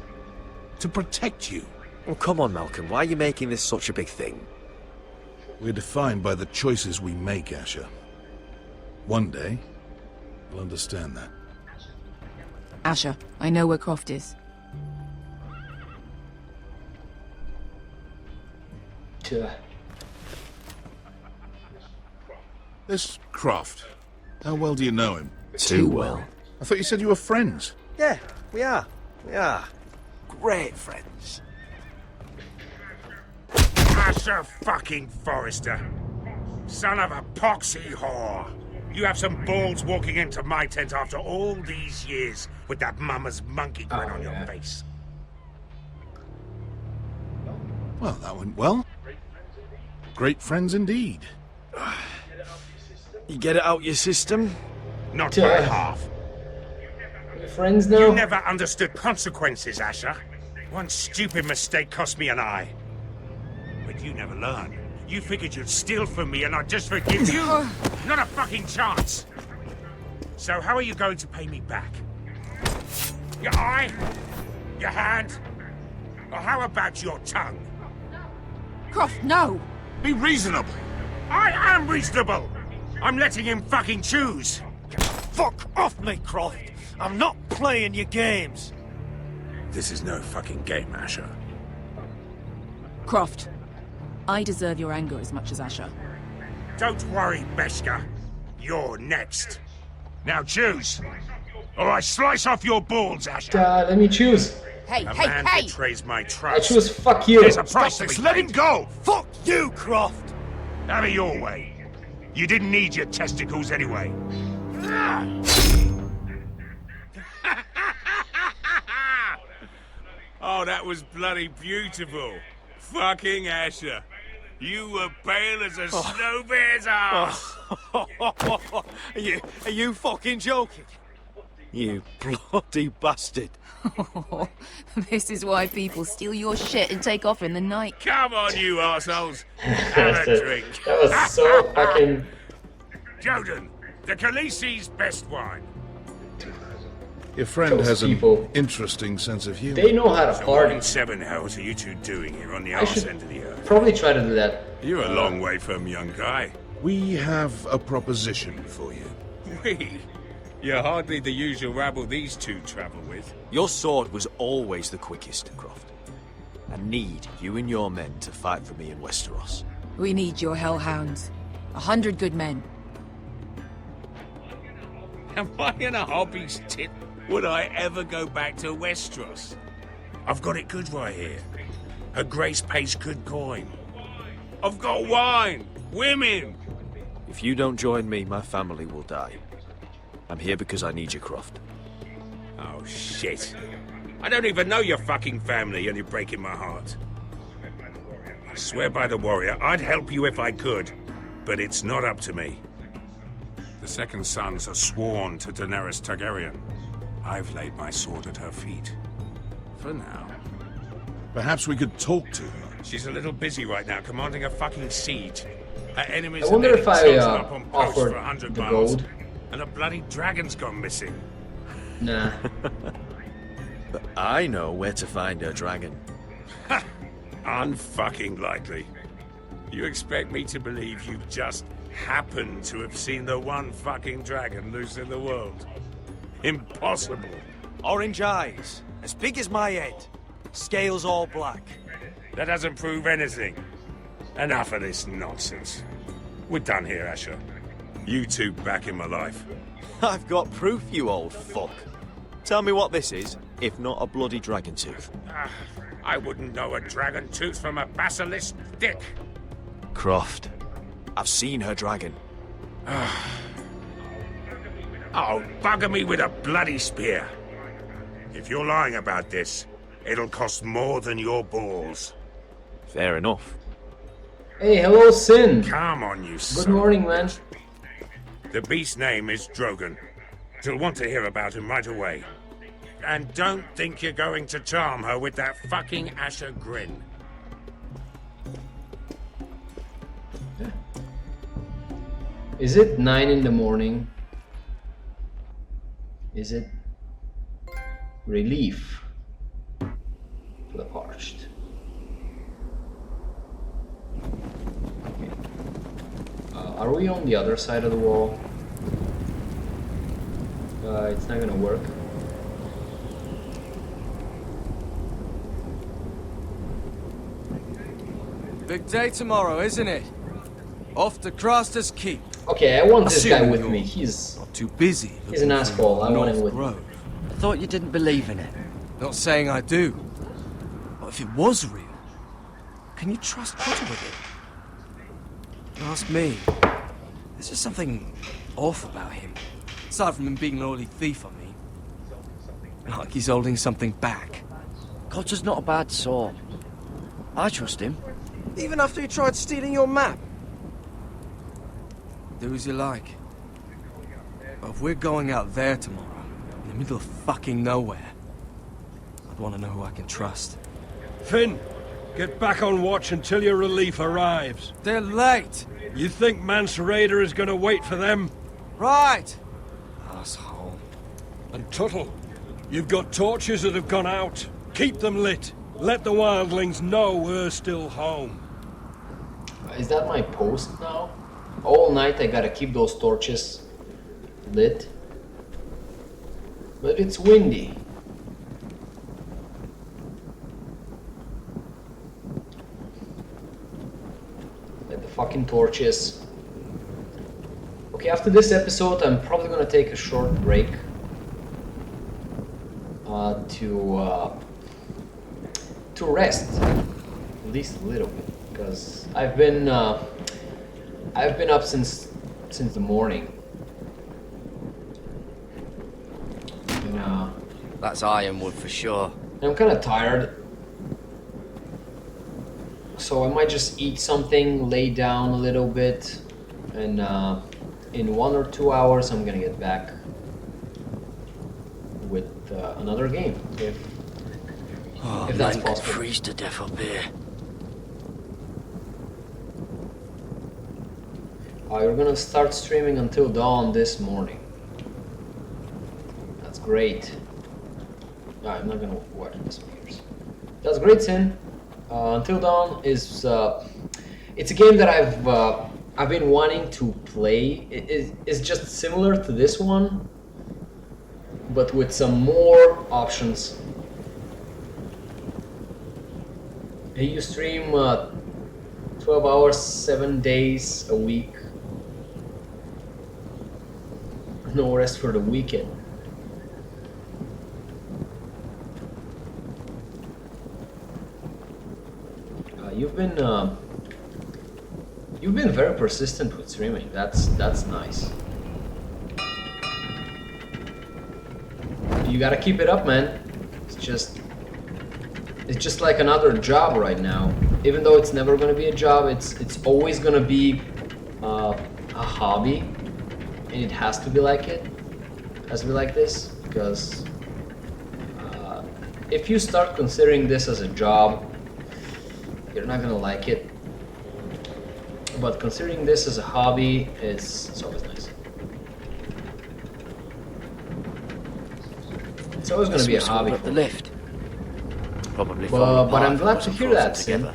To protect you.
Oh, come on, Malcolm. Why are you making this such a big thing?
We're defined by the choices we make, Asher. One day, you'll understand that.
Asher, I know where Croft is.
This Croft, how well do you know him?
Too well.
I thought you said you were friends.
Yeah, we are. We are. Great friends.
Asher fucking Forrester. Son of a poxy whore. You have some balls walking into my tent after all these years with that mama's monkey grin on your face.
Well, that went well. Great friends indeed.
You get it out your system?
Not by half.
friends now?
You never understood consequences, Asher. One stupid mistake cost me an eye. But you never learned. You figured you'd steal from me and I'd just forgive you? Not a fucking chance! So how are you going to pay me back? Your eye? Your hand? Or how about your tongue?
Croft, no!
Be reasonable! I am reasonable! I'm letting him fucking choose!
Fuck off me, Croft! I'm not playing your games!
This is no fucking game, Asher.
Croft, I deserve your anger as much as Asher.
Don't worry, Beskha. You're next. Now choose, or I slice off your balls, Asher.
Let me choose.
Hey,
a man betrays my trust.
I choose fuck you.
There's a price to be
Let him
paid.
go! Fuck you, Croft!
Have it your way. You didn't need your testicles anyway. Oh, that was bloody beautiful. Fucking Asher. You were pale as a snow bear's ass.
Are you fucking joking? You bloody bastard.
This is why people steal your shit and take off in the night.
Come on, you assholes. Have a drink.
That was so fucking...
Joden, the Khaleesi's best wine.
Your friend
Those
has
people.
an interesting sense of humor.
They know how to
So
party.
what in seven hells are you two doing here on the
I
arse
should
end of the earth?
probably try to do that.
You're a long way from young guy.
We have a proposition for you.
We? You're hardly the usual rabble these two travel with.
Your sword was always the quickest, Croft. I need you and your men to fight for me in Westeros.
We need your hellhounds. 100 good men.
Am I in a hobby's tip? Would I ever go back to Westeros? I've got it good right here. Her Grace pays good coin. I've got wine, women.
If you don't join me, my family will die. I'm here because I need you, Croft.
Oh, shit. I don't even know your fucking family and you're breaking my heart. I swear by the warrior, I'd help you if I could, but it's not up to me. The second sons are sworn to Daenerys Targaryen. I've laid my sword at her feet. For now.
Perhaps we could talk to her.
She's a little busy right now, commanding a fucking siege. Her enemies
I wonder
are
if I
setting up on posts
offered
for 100
the
miles,
gold.
and a bloody dragon's gone missing.
Nah.
But I know where to find her dragon.
Unfucking likely. You expect me to believe you just happened to have seen the one fucking dragon loose in the world? Impossible.
Orange eyes, as big as my head. Scales all black.
That doesn't prove anything. Enough of this nonsense. We're done here, Asher. You two back in my life.
I've got proof, you old fuck. Tell me what this is, if not a bloody dragon tooth.
I wouldn't know a dragon tooth from a basilisk dick.
Croft, I've seen her dragon.
Oh, bugger me with a bloody spear. If you're lying about this, it'll cost more than your balls.
Fair enough.
Hey, hello, Sin.
Come on, you
Good
son.
morning, man.
The beast's name is Drogon. You'll want to hear about him right away. And don't think you're going to charm her with that fucking Asher grin.
Is it 9 in the morning? Is it relief for the parched? Okay. Are we on the other side of the wall? It's not gonna work.
Big day tomorrow, isn't it? Off to Craster's Keep.
Okay, I want this guy
Assuming
with
you're
me. He's
not too busy.
He's an asshole. I want him with me.
Grove.
I thought you didn't believe in it.
Not saying I do. But if it was real, can you trust Potter with it? Ask me. There's just something off about him. Aside from him being an oily thief, I mean. Like he's holding something back.
Cotter's not a bad sort. I trust him.
Even after he tried stealing your map. Do as you like. But if we're going out there tomorrow, In the middle of fucking nowhere. I'd want to know who I can trust.
Finn, get back on watch until your relief arrives.
They're late!
You think Mance Rayder is gonna wait for them?
Right! Asshole.
And Tuttle, you've got torches that have gone out. Keep them lit. Let the wildlings know we're still home.
Is that my post now? All night I gotta keep those torches lit. But it's windy. Light the fucking torches. Okay, after this episode I'm probably gonna take a short break to rest, at least a little bit, because I've been up since the morning. And,
that's ironwood for sure.
I'm kind of tired, so I might just eat something, lay down a little bit, and in 1 or 2 hours I'm gonna get back with another game, if that's
man
possible.
could freeze to death up here.
You're gonna start streaming until dawn this morning. That's great. I'm not gonna watch this one here. That's great, Sin. Until Dawn is it's a game that I've been wanting to play. It's just similar to this one, but with some more options. You stream 12 hours, 7 days a week. No rest for the weekend. You've been very persistent with streaming. That's nice. You gotta keep it up, man. It's just like another job right now. Even though it's never gonna be a job, it's always gonna be a hobby, and it has to be like it. It has to be like this, because if you start considering this as a job, you're not gonna like it. But considering this as a hobby, it's always nice. It's always gonna be a hobby.
Up the lift. Probably.
But I'm glad to hear that, Sin.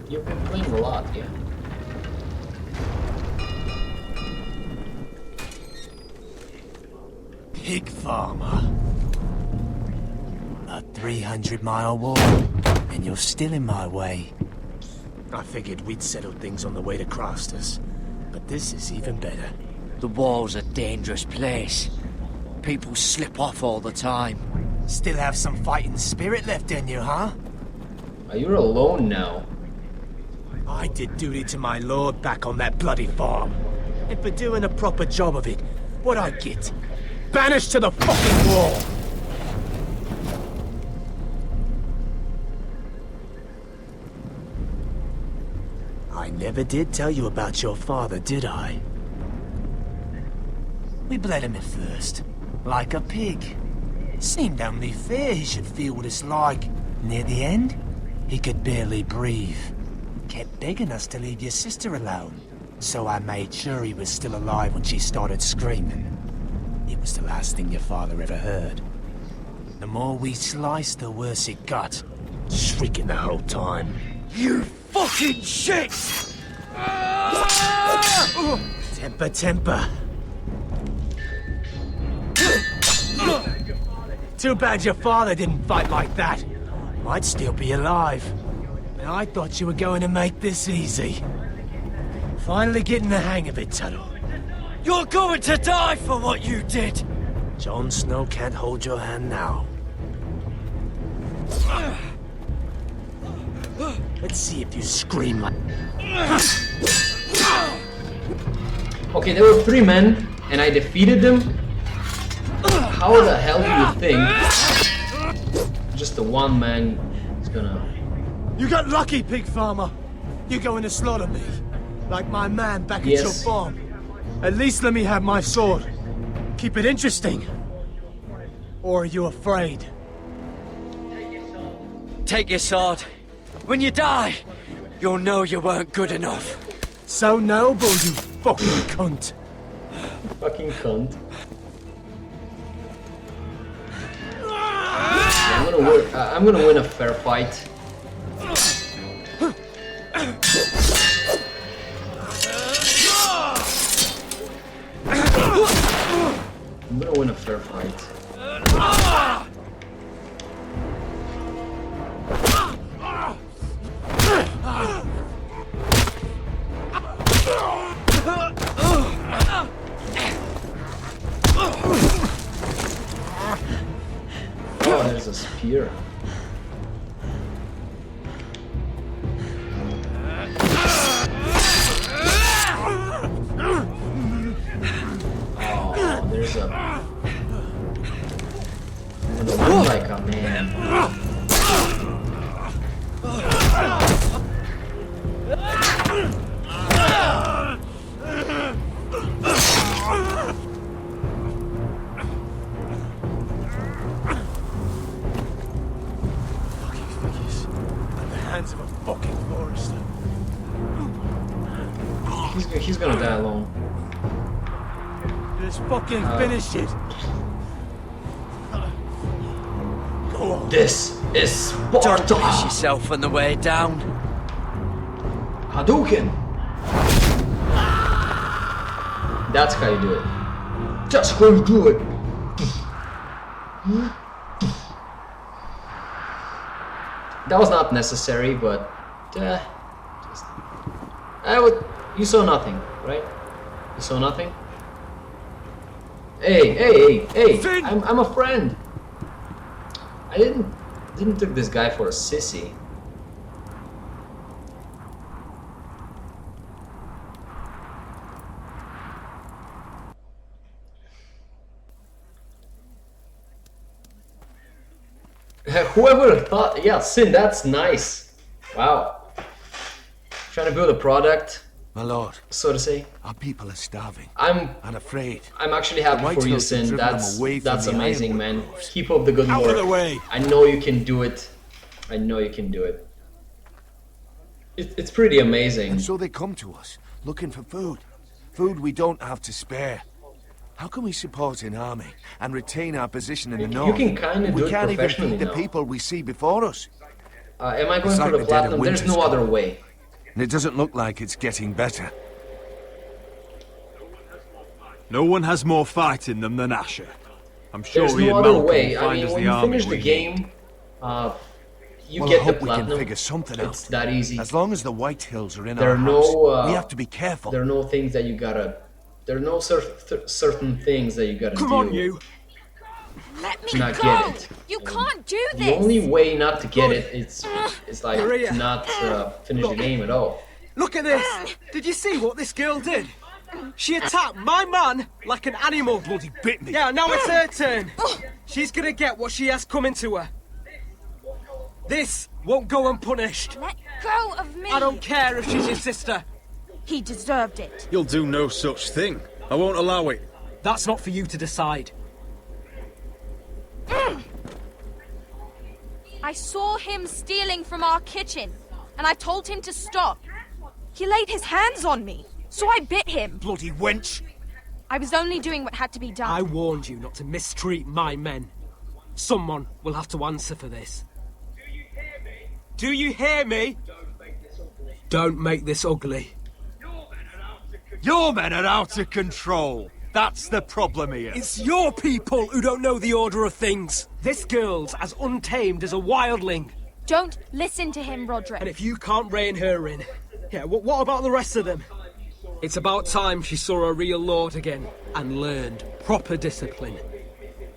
You've been playing a lot, yeah.
Pig farmer. A 300-mile walk, and you're still in my way. I figured we'd settled things on the way to Crosters, but this is even better.
The wall's a dangerous place. People slip off all the time.
Still have some fighting spirit left in you, huh?
You're alone now.
I did duty to my lord back on that bloody farm. And for doing a proper job of it, what'd I get? Banished to the fucking wall! I never did tell you about your father, did I? We bled him at first, like a pig. Seemed only fair he should feel what it's like. Near the end, he could barely breathe. Kept begging us to leave your sister alone. So I made sure he was still alive when she started screaming. It was the last thing your father ever heard. The more we sliced, the worse it got. Shrieking the whole time.
You fucking shit!
Temper, temper. Too bad your father didn't fight like that. Might still be alive. And I thought you were going to make this easy. Finally getting the hang of it, Tuttle.
You're going to die for what you did!
Jon Snow can't hold your hand now. Let's see if you scream like...
Okay, there were 3 men, and I defeated them. How the hell do you think just the one man is gonna...
You got lucky, pig farmer. You're going to slaughter me. Like my man back at your farm. At least let me have my sword. Keep it interesting.
Or are you afraid?
Take your sword. When you die, you'll know you weren't good enough.
So noble, you fucking cunt.
Fucking cunt. Yeah, I'm gonna win a fair fight. I'm gonna win a fair fight. Oh, there's a spear. Oh, there's a... I'm gonna win like a man.
Hands of a fucking forester.
He's gonna die alone.
Just fucking finish it. Go on.
This is Sparta.
Don't push yourself on the way down.
Hadouken. That's how you do it. That's how you do it. That was not necessary, but you saw nothing, right? You saw nothing. Hey! I'm a friend. I didn't take this guy for a sissy. Whoever thought, yeah, Sin, that's nice. Wow. Trying to build a product,
my lord,
so to say.
Our people are starving.
I'm
afraid.
I'm actually happy for you, Sin. That's amazing, man. Keep up the good
Out
work.
of the way.
I know you can do it. I know you can do it. It's pretty amazing.
And so they come to us, looking for food. Food we don't have to spare. How can we support an army and retain our position in the north?
You can kind of do it
We can't even
professionally
feed the
now.
people we see before us.
Am I going
It's
for
like
the
the dead of
platinum? There's
winter's
no other
coming.
way.
And it doesn't look like it's getting better.
No one has more fight in them than Asher. I'm sure
There's
he
no
and
other
Malcolm
way.
will
I
find
mean,
us
when
the
you
army
finish the
we
game,
need.
you
Well,
get
I
the
hope we can
platinum.
figure something out.
It's that easy.
As long as the White Hills are in
There
our
are
house,
no.
we have to be careful.
There are no things that you gotta. There are no certain things that you gotta
Come
do
on, you.
Let me
to not
go!
get it.
You can't do this!
The only way not to get it is like
Maria.
to not finish the game at all.
Look at this! Did you see what this girl did? She attacked my man like an animal.
Bloody bit me.
Yeah, now it's her turn. She's gonna get what she has coming to her. This won't go unpunished.
Let go of me!
I don't care if she's your sister.
He deserved it.
You'll do no such thing. I won't allow it.
That's not for you to decide.
I saw him stealing from our kitchen, and I told him to stop. He laid his hands on me, so I bit him.
Bloody wench.
I was only doing what had to be done.
I warned you not to mistreat my men. Someone will have to answer for this. Do you hear me? Don't make this ugly.
Your men are out of control. That's the problem here.
It's your people who don't know the order of things. This girl's as untamed as a wildling.
Don't listen to him, Roderick.
And if you can't rein her in, yeah, what about the rest of them? It's about time she saw a real lord again and learned proper discipline.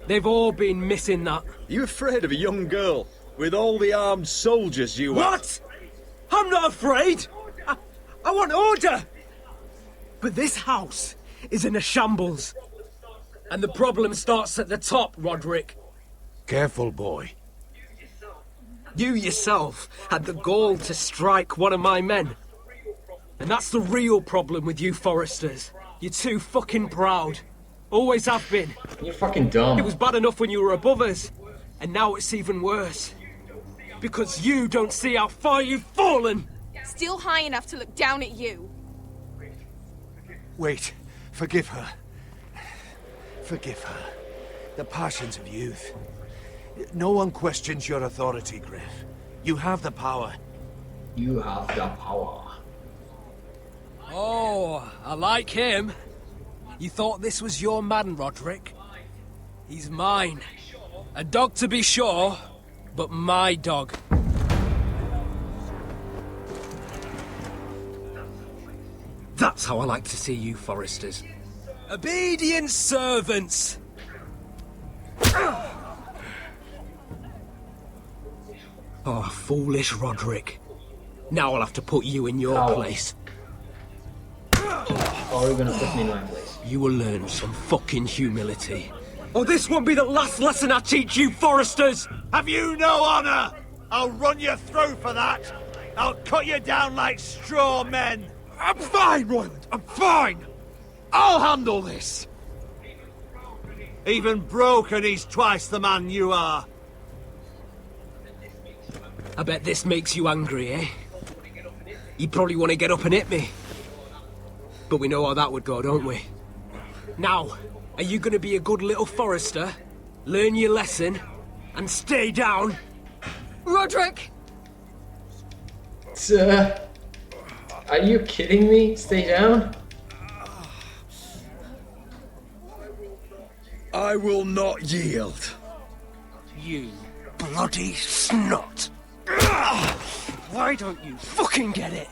They've all been missing that.
You afraid of a young girl with all the armed soldiers you have?
What? I'm not afraid. I want order. But this house is in a shambles. And the problem starts at the top, Roderick.
Careful, boy.
You yourself had the gall to strike one of my men. And that's the real problem with you Foresters. You're too fucking proud. Always have been.
You're fucking dumb.
It was bad enough when you were above us, and now it's even worse. Because you don't see how far you've fallen!
Still high enough to look down at you.
Wait, forgive her. Forgive her. The passions of youth. No one questions your authority, Griff. You have the power.
You have the power.
Oh, I like him. You thought this was your man, Roderick? He's mine. A dog to be sure, but my dog. That's how I like to see you, Foresters. Obedient servants! Oh, foolish Roderick. Now I'll have to put you in your place.
How are you gonna put me in my place?
You will learn some fucking humility. Or this won't be the last lesson I teach you, Foresters!
Have you no honor? I'll run you through for that. I'll cut you down like straw men.
I'm fine, Royland. I'm fine. I'll handle this.
Even broken, he's twice the man you are.
I bet this makes you angry, eh? You probably want to get up and hit me. But we know how that would go, don't we? Now, are you going to be a good little Forester, learn your lesson, and stay down?
Roderick!
Are you kidding me? Stay down?
I will not yield.
You bloody snot! Why don't you fucking get it?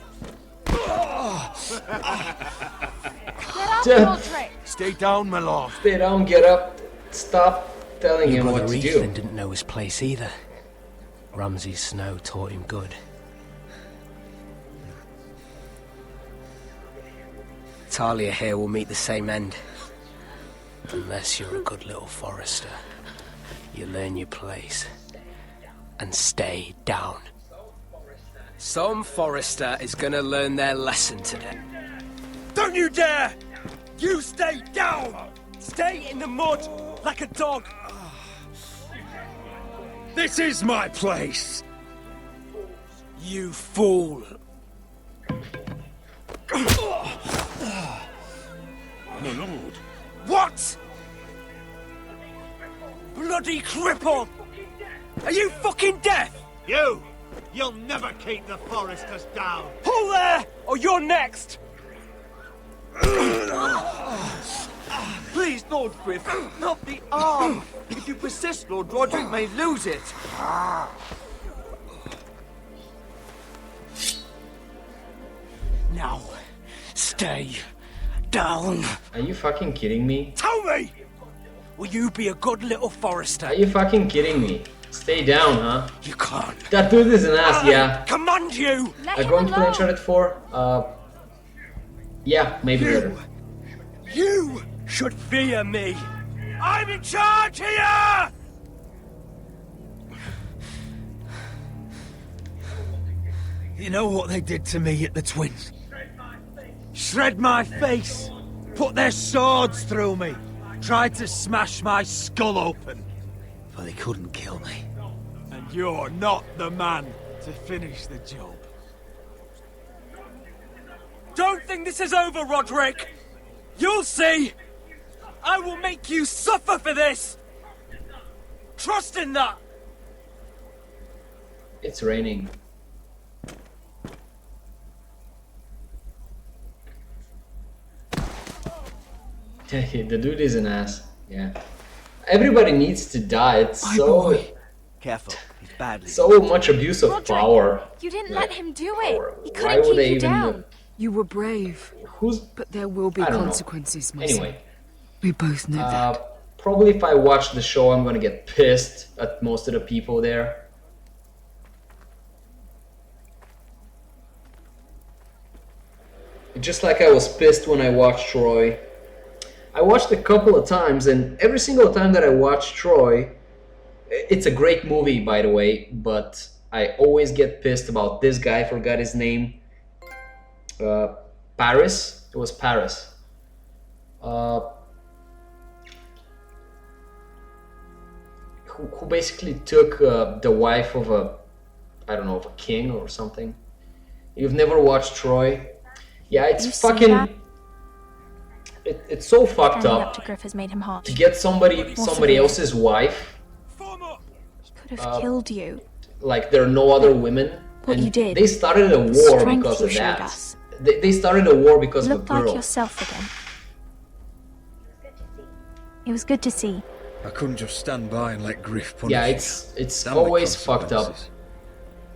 Get up, Roderick!
Stay down, my lord.
Stay down, get up. Stop telling him what to do.
Ethan didn't know his place either. Ramsay Snow taught him good. Talia here will meet the same end. Unless you're a good little Forester. You learn your place. And stay down. Some Forester is gonna learn their lesson today. Don't you dare! You stay down! Stay in the mud like a dog!
This is my place!
You fool!
My lord.
What? Bloody cripple! Are you fucking deaf?
You'll never keep the Foresters down.
Hold there, or you're next!
Please, Lord Griff, not the arm. If you persist, Lord Roderick may lose it.
Now, stay down.
Are you fucking kidding me?
Tell me! Will you be a good little Forester?
Are you fucking kidding me? Stay down, huh?
You can't.
That dude is an ass, yeah.
Command you!
I'm going to play Uncharted 4. Yeah, maybe later.
You should fear me. I'm in charge here!
You know what they did to me at the Twins?
Shred my face. Put their swords through me. Tried to smash my skull open.
But they couldn't kill me.
And you're not the man to finish the job.
Don't think this is over, Roderick! You'll see! I will make you suffer for this! Trust in that!
It's raining. The dude is an ass. Yeah. Everybody needs to die. It's so...
Careful, he's badly.
So much abuse of
Roderick,
power.
You didn't let him do it. He
Why
couldn't
would
keep
they
you
even
down.
You were brave. But there will be
I don't know.
consequences, my
Anyway.
son. We both know that.
Probably if I watch the show, I'm gonna get pissed at most of the people there. Just like I was pissed when I watched Troy. I watched a couple of times, and every single time that I watch Troy, it's a great movie, by the way, but I always get pissed about this guy. I forgot his name. Paris? It was Paris. who basically took the wife of a, I don't know, of a king or something. You've never watched Troy? Yeah, it's fucking. It's so fucked up
to Griff has made him harsh.
to get somebody else's wife.
Could have killed you.
Like there are no other women.
What you did.
They started a war because of that. They started a war because of a girl.
Look like yourself again. It was good to see.
I couldn't just stand by and let Griff punish
Yeah,
you.
it's
Damn the
always fucked up.
consequences.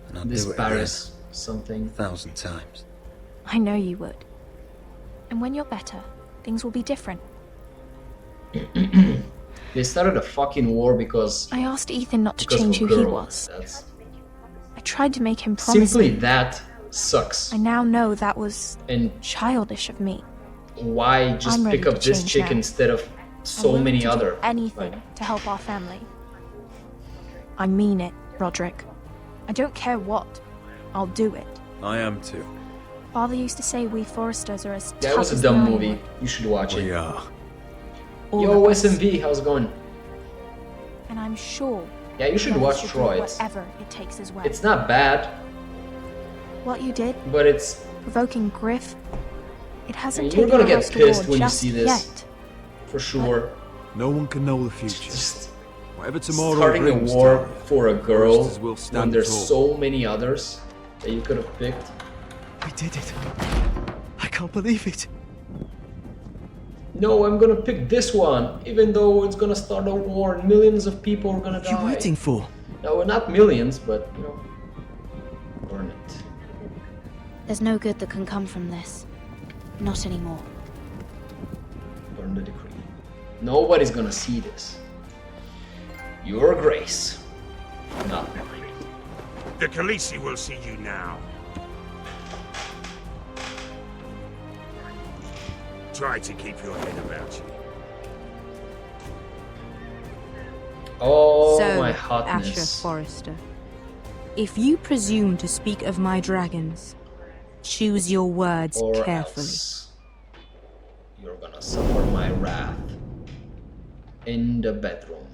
And I'd
This
do it
Paris something.
1,000 times.
I know you would. And when you're better, things will be different.
They started a fucking war because
I asked Ethan not to
because of
change
a
who he
girl.
was.
That's
I tried to make him promise
simply
me.
that sucks.
I now know that was
And
childish of me.
why just
I'm ready
pick up
to
this
change
chick
now.
instead of
I'm
so
willing
many
to do
other?
anything to help our family. I mean it, Roderick. I don't care what. I'll do it.
I am too.
Father used to say we Foresters are as
That
tough
was a
as
dumb
the
movie.
ironwood.
You should watch it.
We are.
All
Yo,
of us.
SMV, how's it going?
And I'm sure
Yeah, you should
Dennis
watch
will do
Troy. It's,
whatever it takes as well.
it's not bad,
What you did,
but it's.
provoking Griff, it hasn't
You're
taken
gonna
the
get
house to war
pissed when you
just
see this.
yet.
For sure.
No one can know the future.
Just
Whatever tomorrow
starting a
brings,
war
Tara,
for a girl
Foresters will
when
stand
there's
tall.
so many others that you could have picked.
We did it. I can't believe it.
No, I'm gonna pick this one, even though it's gonna start a war and millions of people are gonna
What are you
die.
waiting for?
No, not millions, but you know, burn it.
There's no good that can come from this. Not anymore.
Burn the decree. Nobody's gonna see this. Your grace, not mine.
The Khaleesi will see you now. Try to keep your head about you.
Oh
So,
my
Asher
hotness.
Forrester, if you presume to speak of my dragons, choose your words
Or
carefully.
else you're gonna suffer my wrath in the bedroom.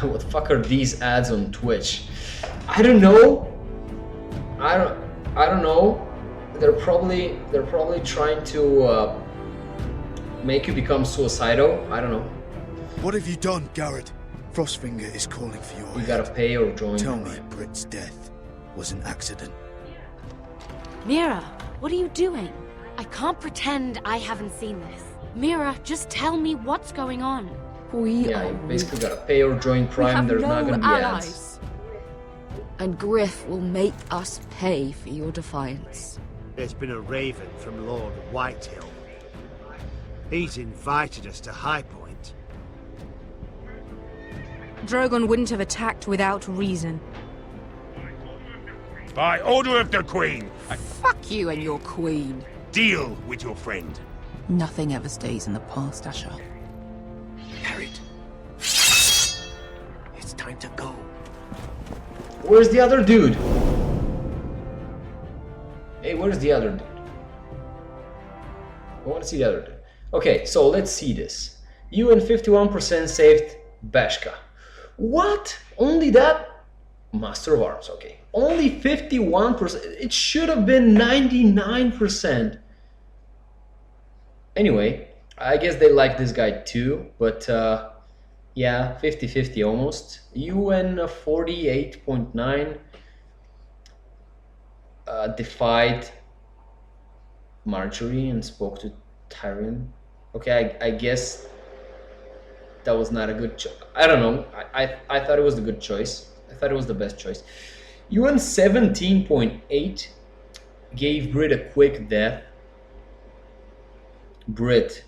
What the fuck are these ads on Twitch? I don't know. I don't know. They're probably trying to make you become suicidal. I don't know.
What have you done, Garrett? Frostfinger is calling for your
You
head.
gotta pay or join.
Tell me Britt's death was an accident.
Mira, what are you doing? I can't pretend I haven't seen this. Mira, just tell me what's going on.
Yeah, you basically gotta pay or join Prime. There's not gonna be ads.
And Griff will make us pay for your defiance.
There's been a raven from Lord Whitehill. He's invited us to High Point.
Drogon wouldn't have attacked without reason.
By order of the Queen,
Fuck you and your queen.
deal with your friend.
Nothing ever stays in the past, Asher.
Garrett. It's time to go.
Where's the other dude? Hey, where's the other dude? I want to see the other dude. Okay, so let's see this. You and 51% saved Beshka. What? Only that? Master of Arms, okay. Only 51%. It should have been 99%. Anyway, I guess they like this guy too, but yeah, 50-50 almost. UN 48.9 defied Marjorie and spoke to Tyrion. Okay, I guess that was not a good choice. I don't know. I thought it was the good choice. I thought it was the best choice. UN 17.8 gave Brit a quick death. Brit,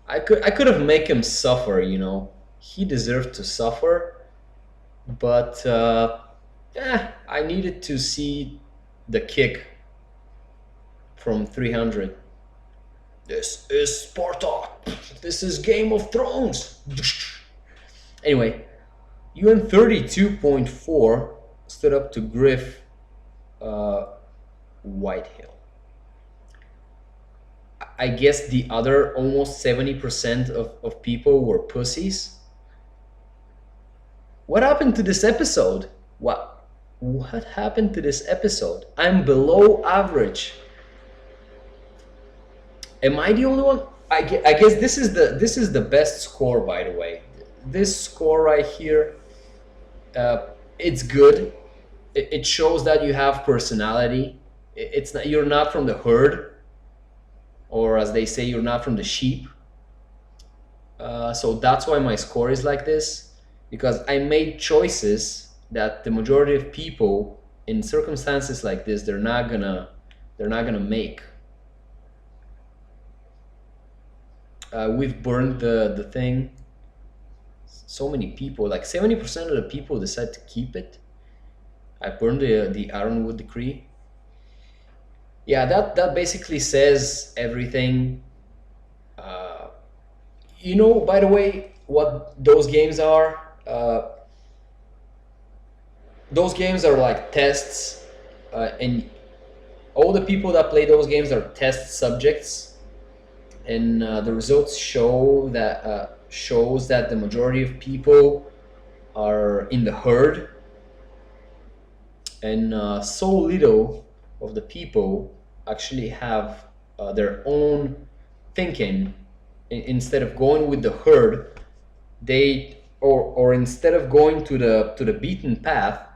I could have made him suffer, you know. He deserved to suffer, but I needed to see the kick from 300. This is Sparta. This is Game of Thrones. Anyway, UN 32.4 stood up to Griff Whitehill. I guess the other almost 70% of people were pussies. What happened to this episode? What happened to this episode? I'm below average. Am I the only one? I guess this is the best score, by the way. This score right here, it's good. It shows that you have personality. It's not, you're not from the herd, or as they say, you're not from the sheep. So that's why my score is like this, because I made choices that the majority of people in circumstances like this they're not gonna make. We've burned the thing. So many people, like 70% of the people decide to keep it. I burned the Ironwood Decree. Yeah, that basically says everything. You know, by the way, what those games are? Those games are like tests, and all the people that play those games are test subjects, and the results show that shows that the majority of people are in the herd, and so little of the people actually have their own thinking. Instead of going with the herd, they or instead of going to the beaten path,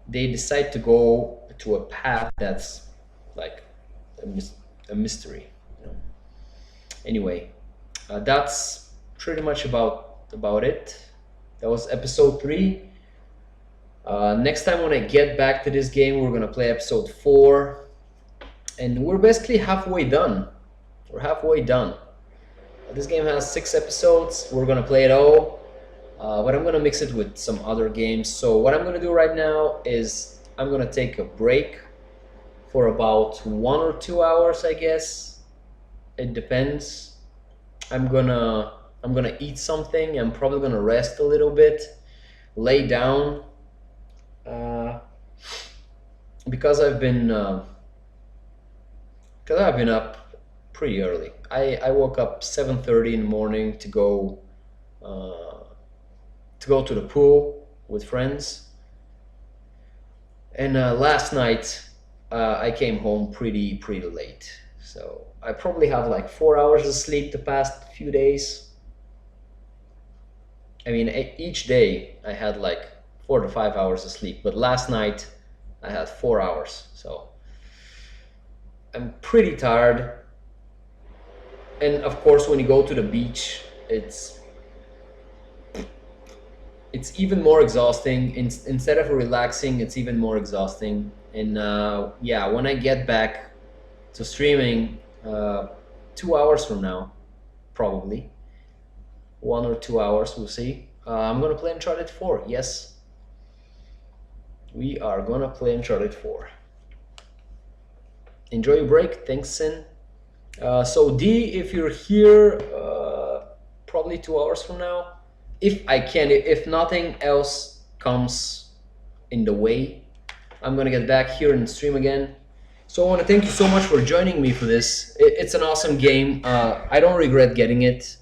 they decide to go to a path that's like a mystery, you know? Anyway, that's pretty much about it. That was episode 3. Next time when I get back to this game, we're gonna play episode 4, and we're basically halfway done. We're halfway done. This game has 6 episodes. We're gonna play it all, but I'm gonna mix it with some other games. So what I'm gonna do right now is I'm gonna take a break for about 1 or 2 hours, I guess. It depends. I'm gonna eat something. I'm probably gonna rest a little bit, lay down, because I've been up pretty early. I woke up 7:30 in the morning to go to the pool with friends, and last night I came home pretty late. So I probably have like 4 hours of sleep the past few days. I mean, each day I had like 4 to 5 hours of sleep, but last night I had 4 hours, so I'm pretty tired. And of course, when you go to the beach, it's even more exhausting. Instead of relaxing, it's even more exhausting. And yeah, when I get back to streaming 2 hours from now, probably 1 or 2 hours, we'll see, I'm gonna play Uncharted 4. Yes, we are gonna play Uncharted 4. Enjoy your break. Thanks, Sin. So D, if you're here, probably 2 hours from now, if I can, if nothing else comes in the way, I'm gonna get back here and stream again. So I want to thank you so much for joining me for this. It's an awesome game. I don't regret getting it.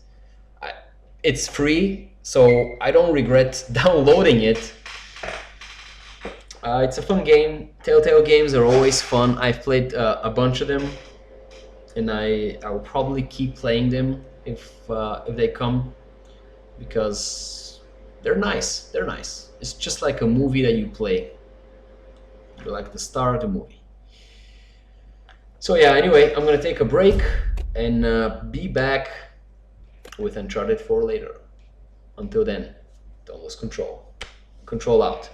It's free, so I don't regret downloading it. It's a fun game. Telltale games are always fun. I've played a bunch of them, and I will probably keep playing them if they come, because they're nice. They're nice. It's just like a movie that you play. You're like the star of the movie. So yeah, anyway, I'm gonna take a break and be back with Uncharted 4 later. Until then, don't lose control. Control out.